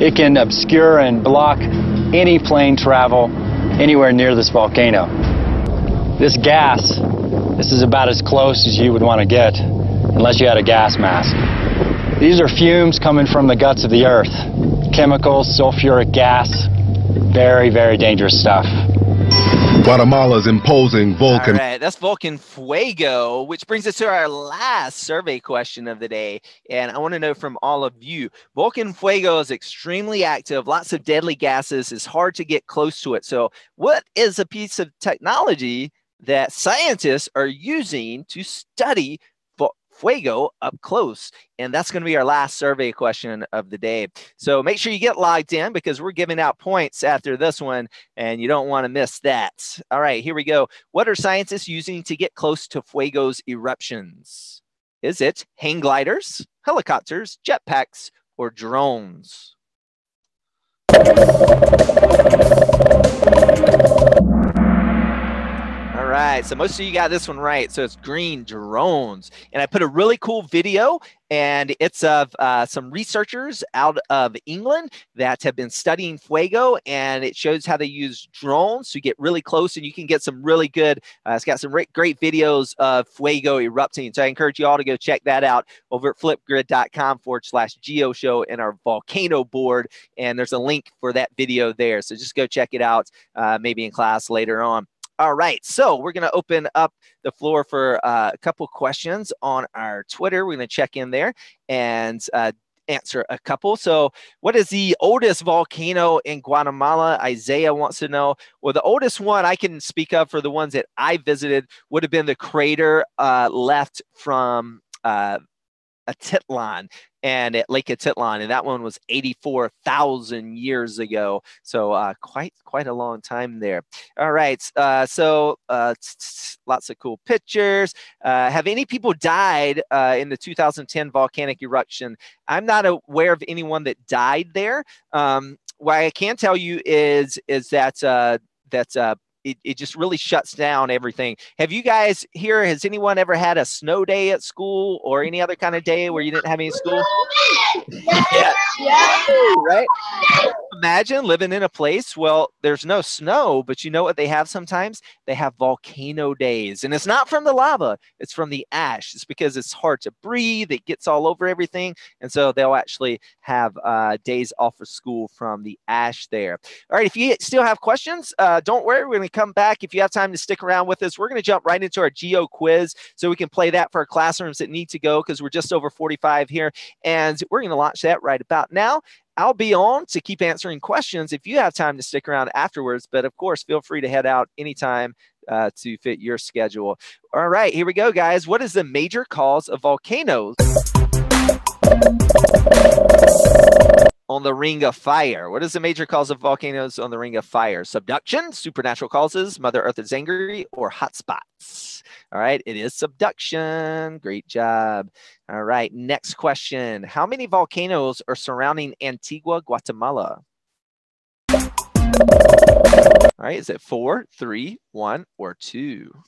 Speaker 8: It can obscure and block any plane travel anywhere near this volcano. This gas, this is about as close as you would want to get, unless you had a gas mask. These are fumes coming from the guts of the earth. Chemicals, sulfuric gas, very, very dangerous stuff.
Speaker 9: Guatemala's imposing volcan.
Speaker 1: All right, that's Volcan Fuego, which brings us to our last survey question of the day. And I want to know from all of you, Volcan Fuego is extremely active, lots of deadly gases, it's hard to get close to it. So what is a piece of technology that scientists are using to study Fuego up close? And that's going to be our last survey question of the day. So make sure you get logged in because we're giving out points after this one and you don't want to miss that. All right, here we go. What are scientists using to get close to Fuego's eruptions? Is it hang gliders, helicopters, jetpacks, or drones? All right, so most of you got this one right. So it's green, drones. And I put a really cool video, and it's of some researchers out of England that have been studying Fuego, and it shows how they use drones to get really close, and you can get some really good, it's got some great videos of Fuego erupting. So I encourage you all to go check that out over at flipgrid.com/GeoShow in our volcano board, and there's a link for that video there. So just go check it out, maybe in class later on. All right, so we're going to open up the floor for a couple questions on our Twitter. We're going to check in there and answer a couple. So what is the oldest volcano in Guatemala? Isaiah wants to know. Well, the oldest one I can speak of for the ones that I visited would have been the crater left from Atitlan and at Lake Atitlan, and that one was 84,000 years ago. So quite a long time there. All right, so lots of cool pictures. Have any people died in the 2010 volcanic eruption? I'm not aware of anyone that died there. What I can tell you is that it just really shuts down everything. Have you guys here, has anyone ever had a snow day at school or any other kind of day where you didn't have any school? Yeah. Right? Imagine living in a place, well, there's no snow, but you know what they have sometimes? They have volcano days. And it's not from the lava, it's from the ash. It's because it's hard to breathe, it gets all over everything. And so they'll actually have days off of school from the ash there. All right, if you still have questions, don't worry, we're going to come back. If you have time to stick around with us, we're going to jump right into our Geo quiz so we can play that for our classrooms that need to go because we're just over 45 here. And we're going to launch that right about now. I'll be on to keep answering questions if you have time to stick around afterwards. But of course, feel free to head out anytime to fit your schedule. All right, here we go, guys. What is the major cause of volcanoes on the Ring of Fire? What is the major cause of volcanoes on the Ring of Fire? Subduction, supernatural causes, Mother Earth is angry, or hotspots? All right, it is subduction. Great job. All right, next question. How many volcanoes are surrounding Antigua, Guatemala? All right, is it 4, 3, 1, or 2? All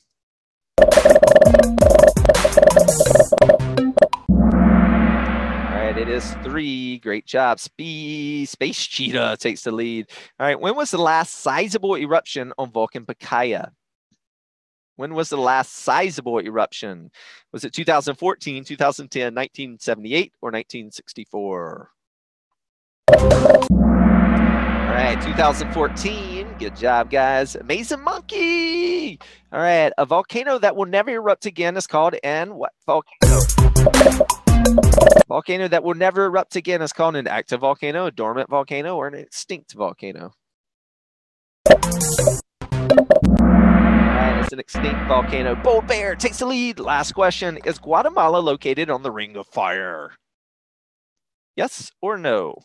Speaker 1: right, right, it is 3. Great job. Space Cheetah takes the lead. All right, when was the last sizable eruption on Vulcan Pacaya? When was the last sizable eruption? Was it 2014, 2010, 1978, or 1964? All right, 2014. Good job, guys. Amazing Monkey. All right, a volcano that will never erupt again is called an what volcano? Volcano that will never erupt again is called an active volcano, a dormant volcano, or an extinct volcano. It's an extinct volcano. Bold Bear takes the lead. Last question. Is Guatemala located on the Ring of Fire? Yes or no?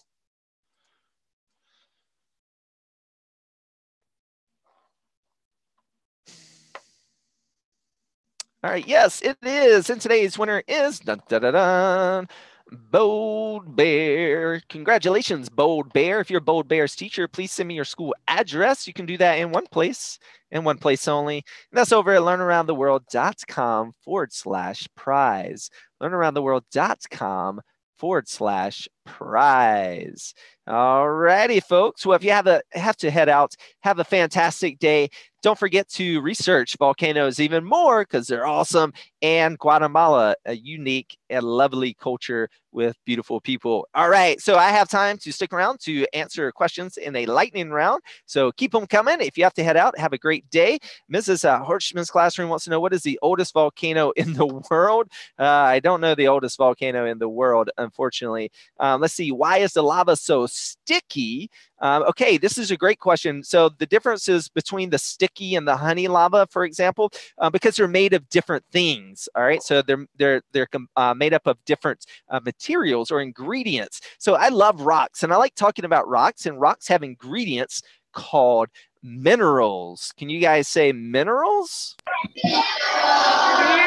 Speaker 1: All right, yes, it is. And today's winner is dun, dun, dun, dun, Bold Bear. Congratulations, Bold Bear. If you're Bold Bear's teacher, please send me your school address. You can do that in one place only. And that's over at learnaroundtheworld.com/prize. Learnaroundtheworld.com/prize. All righty, folks. Well, if you have to head out, have a fantastic day. Don't forget to research volcanoes even more because they're awesome. And Guatemala, a unique and lovely culture with beautiful people. All right, so I have time to stick around to answer questions in a lightning round. So keep them coming. If you have to head out, have a great day. Mrs. Horchman's classroom wants to know, what is the oldest volcano in the world? I don't know the oldest volcano in the world, unfortunately. Let's see. Why is the lava so sticky? Okay, this is a great question. So the differences between the sticky and the honey lava, for example, because they're made of different things. All right, so they're made up of different materials or ingredients. So I love rocks, and I like talking about rocks. And rocks have ingredients called minerals. Can you guys say minerals? All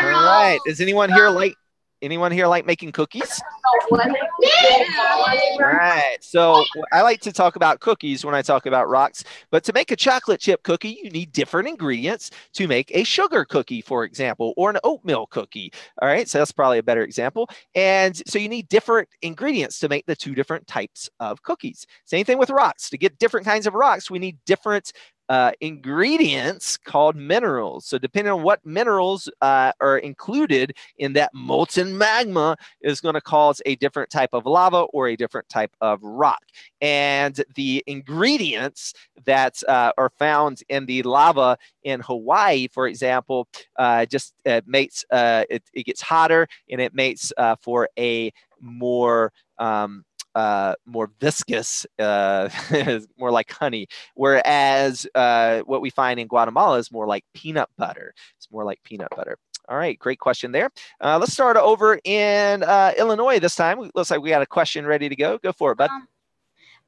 Speaker 1: right. Does anyone here like making cookies? All right. So I like to talk about cookies when I talk about rocks, but to make a chocolate chip cookie, you need different ingredients to make a sugar cookie, for example, or an oatmeal cookie. All right. So that's probably a better example. And so you need different ingredients to make the 2 different types of cookies. Same thing with rocks. To get different kinds of rocks, we need different ingredients called minerals. So depending on what minerals are included in that molten magma is going to cause a different type of lava or a different type of rock. And the ingredients that are found in the lava in Hawaii, for example, just makes it gets hotter, and it makes for a more viscous, more like honey. Whereas what we find in Guatemala is more like peanut butter. It's more like peanut butter. All right, great question there. Let's start over in Illinois this time. Looks like we got a question ready to go. Go for it, bud.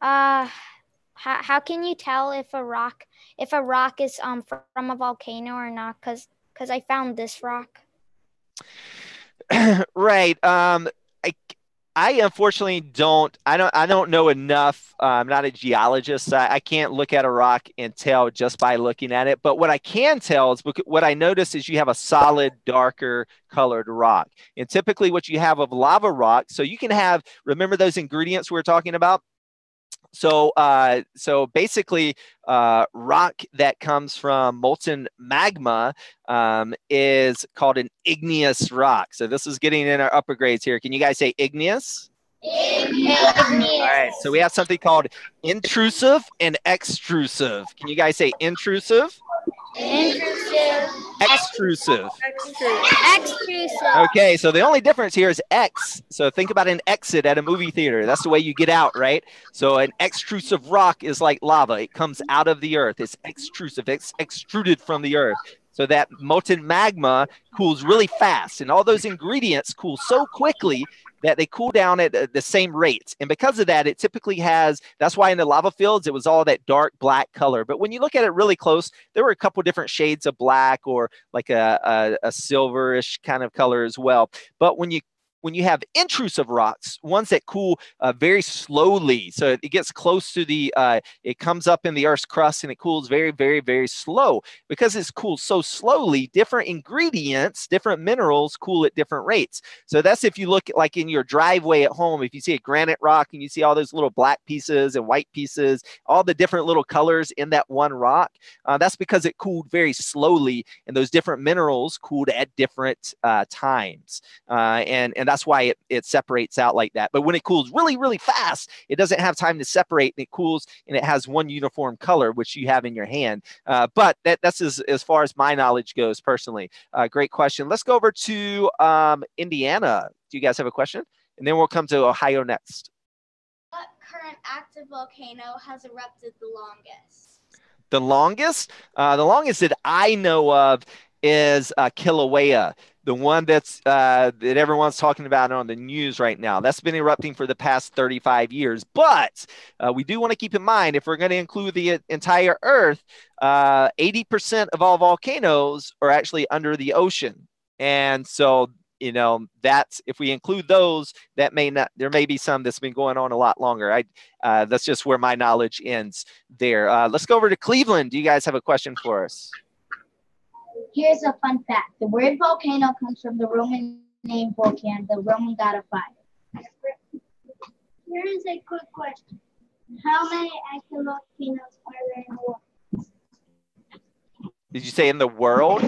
Speaker 10: How can you tell if a rock is from a volcano or not? Because I found this rock.
Speaker 1: Right. I unfortunately don't know enough. I'm not a geologist. I can't look at a rock and tell just by looking at it. But what I can tell is what I notice is you have a solid, darker colored rock. And typically what you have of lava rock, so you can have, remember those ingredients we were talking about? So basically, rock that comes from molten magma is called an igneous rock. So this is getting in our upper grades here. Can you guys say igneous? Igneous. All right. So we have something called intrusive and extrusive. Can you guys say intrusive?
Speaker 10: Intrusive.
Speaker 1: Extrusive.
Speaker 10: Extrusive.
Speaker 1: Okay, so the only difference here is X. So think about an exit at a movie theater. That's the way you get out, right? So an extrusive rock is like lava. It comes out of the earth. It's extrusive. It's extruded from the earth. So that molten magma cools really fast, and all those ingredients cool so quickly that they cool down at the same rate. And because of that, it typically has, that's why in the lava fields, it was all that dark black color. But when you look at it really close, there were a couple different shades of black or like a silverish kind of color as well. But when you when you have intrusive rocks, ones that cool very slowly. So it gets close to the, it comes up in the Earth's crust and it cools very, very, very slow. Because it's cooled so slowly, different ingredients, different minerals cool at different rates. So that's if you look like in your driveway at home, if you see a granite rock and you see all those little black pieces and white pieces, all the different little colors in that one rock, that's because it cooled very slowly, and those different minerals cooled at different times. And that's why it separates out like that. But when it cools really, really fast, it doesn't have time to separate, and it cools and it has one uniform color, which you have in your hand. But that's as far as my knowledge goes personally. Great question. Let's go over to Indiana. Do you guys have a question? And then we'll come to Ohio next.
Speaker 11: What current active volcano has erupted the longest?
Speaker 1: The longest? The longest that I know of is Kilauea, the one that everyone's talking about on the news right now. That's been erupting for the past 35 years. But we do want to keep in mind, if we're going to include the entire Earth, 80% of all volcanoes are actually under the ocean. And so, that's, if we include those, that may not, there may be some that's been going on a lot longer. That's just where my knowledge ends there. Let's go over to Cleveland. Do you guys have a question for us?
Speaker 4: Here's a fun fact. The word volcano comes from the Roman name Vulcan, the Roman god of fire. Here is a quick question. How many active volcanoes are there in the world?
Speaker 1: Did you say in the world?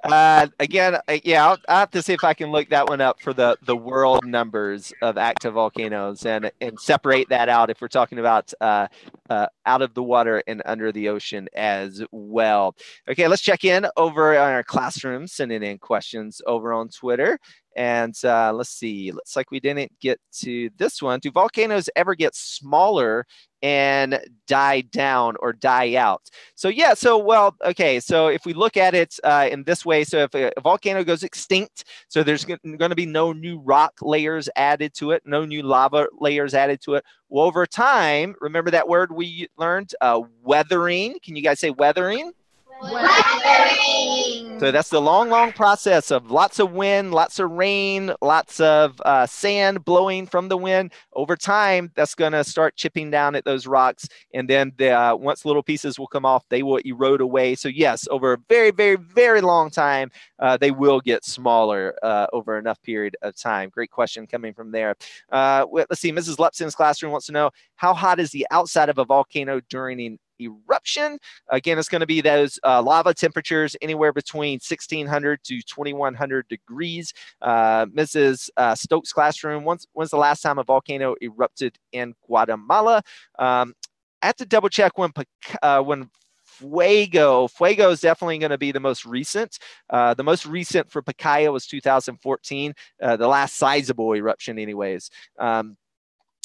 Speaker 1: Again, yeah, I'll have to see if I can look that one up for the world numbers of active volcanoes and separate that out if we're talking about out of the water and under the ocean as well. Okay, let's check in over on our classroom, sending in questions over on Twitter. And let's see, looks like we didn't get to this one. Do volcanoes ever get smaller and die down or die out? So yeah, okay, so if we look at it in this way, so if a volcano goes extinct, so there's going to be no new rock layers added to it, no new lava layers added to it. Well, over time, remember that word we learned, weathering. Can you guys say weathering?
Speaker 11: Weathering.
Speaker 1: So that's the long process of lots of wind, lots of rain, lots of sand blowing from the wind. Over time, that's going to start chipping down at those rocks. And then once little pieces will come off, they will erode away. So yes, over a very, very, very long time, they will get smaller over enough period of time. Great question coming from there. Let's see, Mrs. Lupson's classroom wants to know, how hot is the outside of a volcano during an eruption? Again, it's going to be those lava temperatures anywhere between 1600 to 2100 degrees. Mrs. Stokes' classroom, when's the last time a volcano erupted in Guatemala? I have to double check when Fuego is definitely going to be the most recent. The most recent for Pacaya was 2014, the last sizable eruption anyways.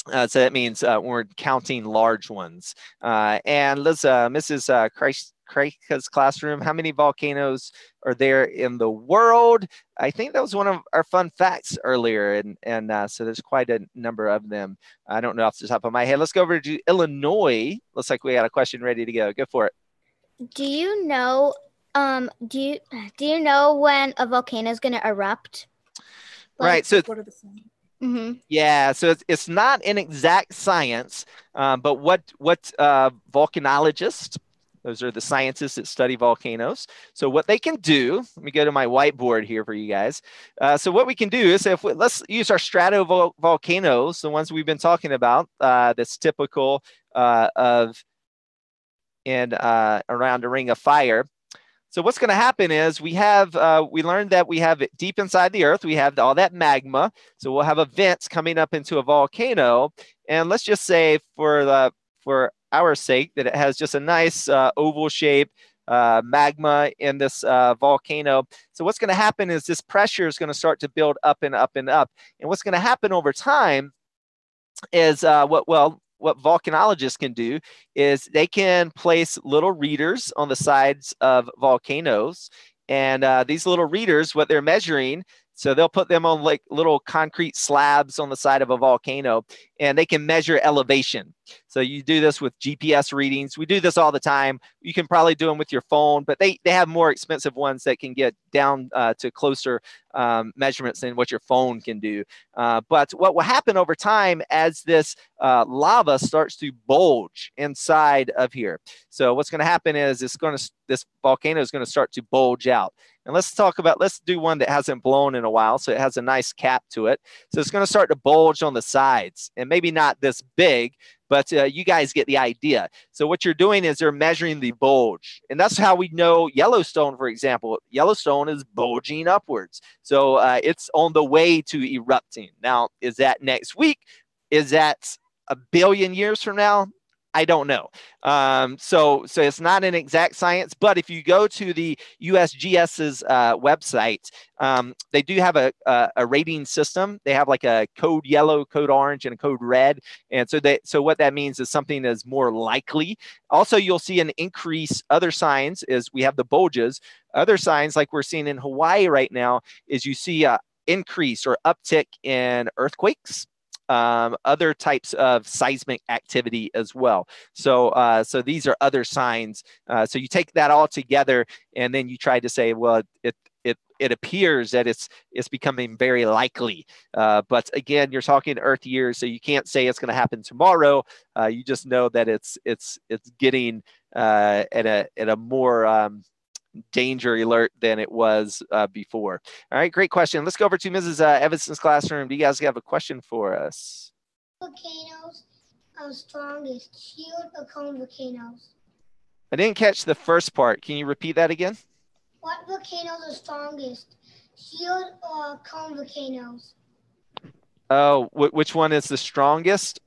Speaker 1: So that means we're counting large ones. And let's, Mrs. Kreika's classroom, how many volcanoes are there in the world? I think that was one of our fun facts earlier, and so there's quite a number of them. I don't know off the top of my head. Let's go over to Illinois. Looks like we got a question ready to go. Go for it.
Speaker 10: Do you know? Do you know when a volcano is going to erupt?
Speaker 1: Right. So.
Speaker 10: Mm-hmm.
Speaker 1: Yeah, so it's not an exact science, but what volcanologists, those are the scientists that study volcanoes. So what they can do, let me go to my whiteboard here for you guys. So what we can do is, let's use our stratovolcanoes, the ones we've been talking about, that's typical of in around a ring of fire. So what's going to happen is we learned that we have deep inside the earth, we have all that magma. So we'll have a vent coming up into a volcano. And let's just say for our sake that it has just a nice oval shape magma in this volcano. So what's going to happen is this pressure is going to start to build up and up and up. And what's going to happen over time is what volcanologists can do is they can place little readers on the sides of volcanoes. And these little readers, what they're measuring So they'll put them on like little concrete slabs on the side of a volcano, and they can measure elevation. So you do this with GPS readings. We do this all the time. You can probably do them with your phone, but they have more expensive ones that can get down to closer measurements than what your phone can do. But what will happen over time as this lava starts to bulge inside of here? So what's going to happen is this volcano is going to start to bulge out. And let's do one that hasn't blown in a while. So it has a nice cap to it. So it's going to start to bulge on the sides, and maybe not this big, but you guys get the idea. So what you're doing is they're measuring the bulge. And that's how we know Yellowstone, for example. Yellowstone is bulging upwards. So it's on the way to erupting. Now, is that next week? Is that a billion years from now? I don't know. So it's not an exact science, but if you go to the USGS's website, they do have a rating system. They have like a code yellow, code orange, and a code red. And so what that means is something is more likely. Also, you'll see an increase. Other signs is we have the bulges. Other signs like we're seeing in Hawaii right now is you see a increase or uptick in earthquakes. Other types of seismic activity as well. So these are other signs. So you take that all together, and then you try to say, well, it appears that it's becoming very likely. But again, you're talking Earth years, so you can't say it's going to happen tomorrow. You just know that it's getting at a more danger alert than it was before. All right, great question. Let's go over to Mrs. Evanson's classroom. Do you guys have a question for us?
Speaker 12: Volcanoes are strongest, shield or cone volcanoes?
Speaker 1: I didn't catch the first part. Can you repeat that again?
Speaker 12: What volcanoes are strongest, shield or cone volcanoes?
Speaker 1: Oh, which one is the strongest?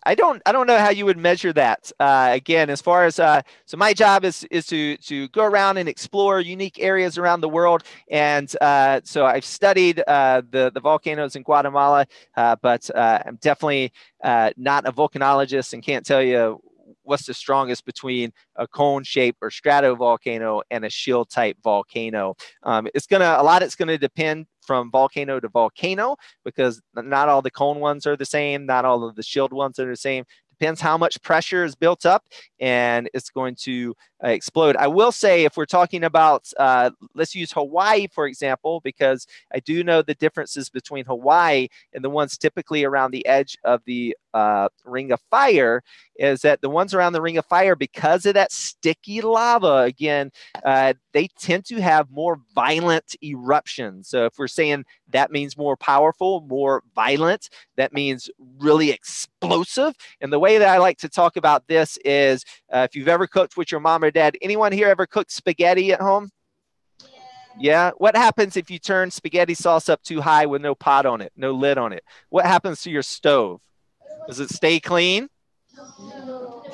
Speaker 1: I don't know how you would measure that. Again, as far as so my job is to go around and explore unique areas around the world, and so I've studied the volcanoes in Guatemala, but I'm definitely not a volcanologist and can't tell you what's the strongest between a cone shape or stratovolcano and a shield type volcano. It's gonna depend from volcano to volcano, because not all the cone ones are the same, not all of the shield ones are the same. Depends how much pressure is built up, and it's going to explode. I will say, if we're talking about, let's use Hawaii, for example, because I do know the differences between Hawaii and the ones typically around the edge of the Ring of Fire, is that the ones around the Ring of Fire, because of that sticky lava, again, they tend to have more violent eruptions. So if we're saying that means more powerful, more violent, that means really explosive. And the way that I like to talk about this is, if you've ever cooked with your mom or dad, anyone here ever cooked spaghetti at home? Yeah. What happens if you turn spaghetti sauce up too high with no pot on it, no lid on it? What happens to your stove? Does it stay clean?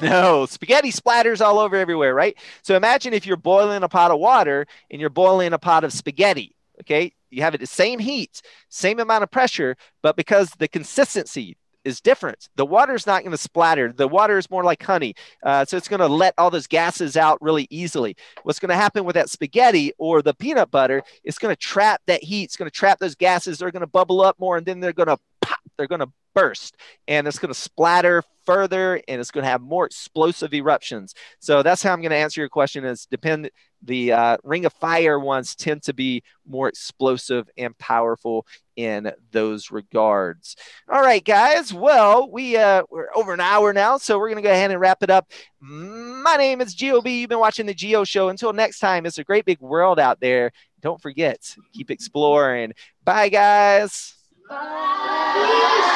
Speaker 1: No, spaghetti splatters all over everywhere, right? So imagine if you're boiling a pot of water and you're boiling a pot of spaghetti, okay? You have it the same heat, same amount of pressure, but because the consistency is different, the water is not going to splatter. The water is more like honey. So it's going to let all those gases out really easily. What's going to happen with that spaghetti or the peanut butter, it's going to trap that heat. It's going to trap those gases. They're going to bubble up more, and then they're going to pop. They're going to burst, and it's going to splatter further, and it's going to have more explosive eruptions. So that's how I'm going to answer your question. Is the Ring of Fire ones tend to be more explosive and powerful in those regards. All right, guys. Well, we're over an hour now, so we're going to go ahead and wrap it up. My name is GOB. You've been watching the Geo Show. Until next time, it's a great big world out there. Don't forget, keep exploring. Bye, guys.
Speaker 12: Bye.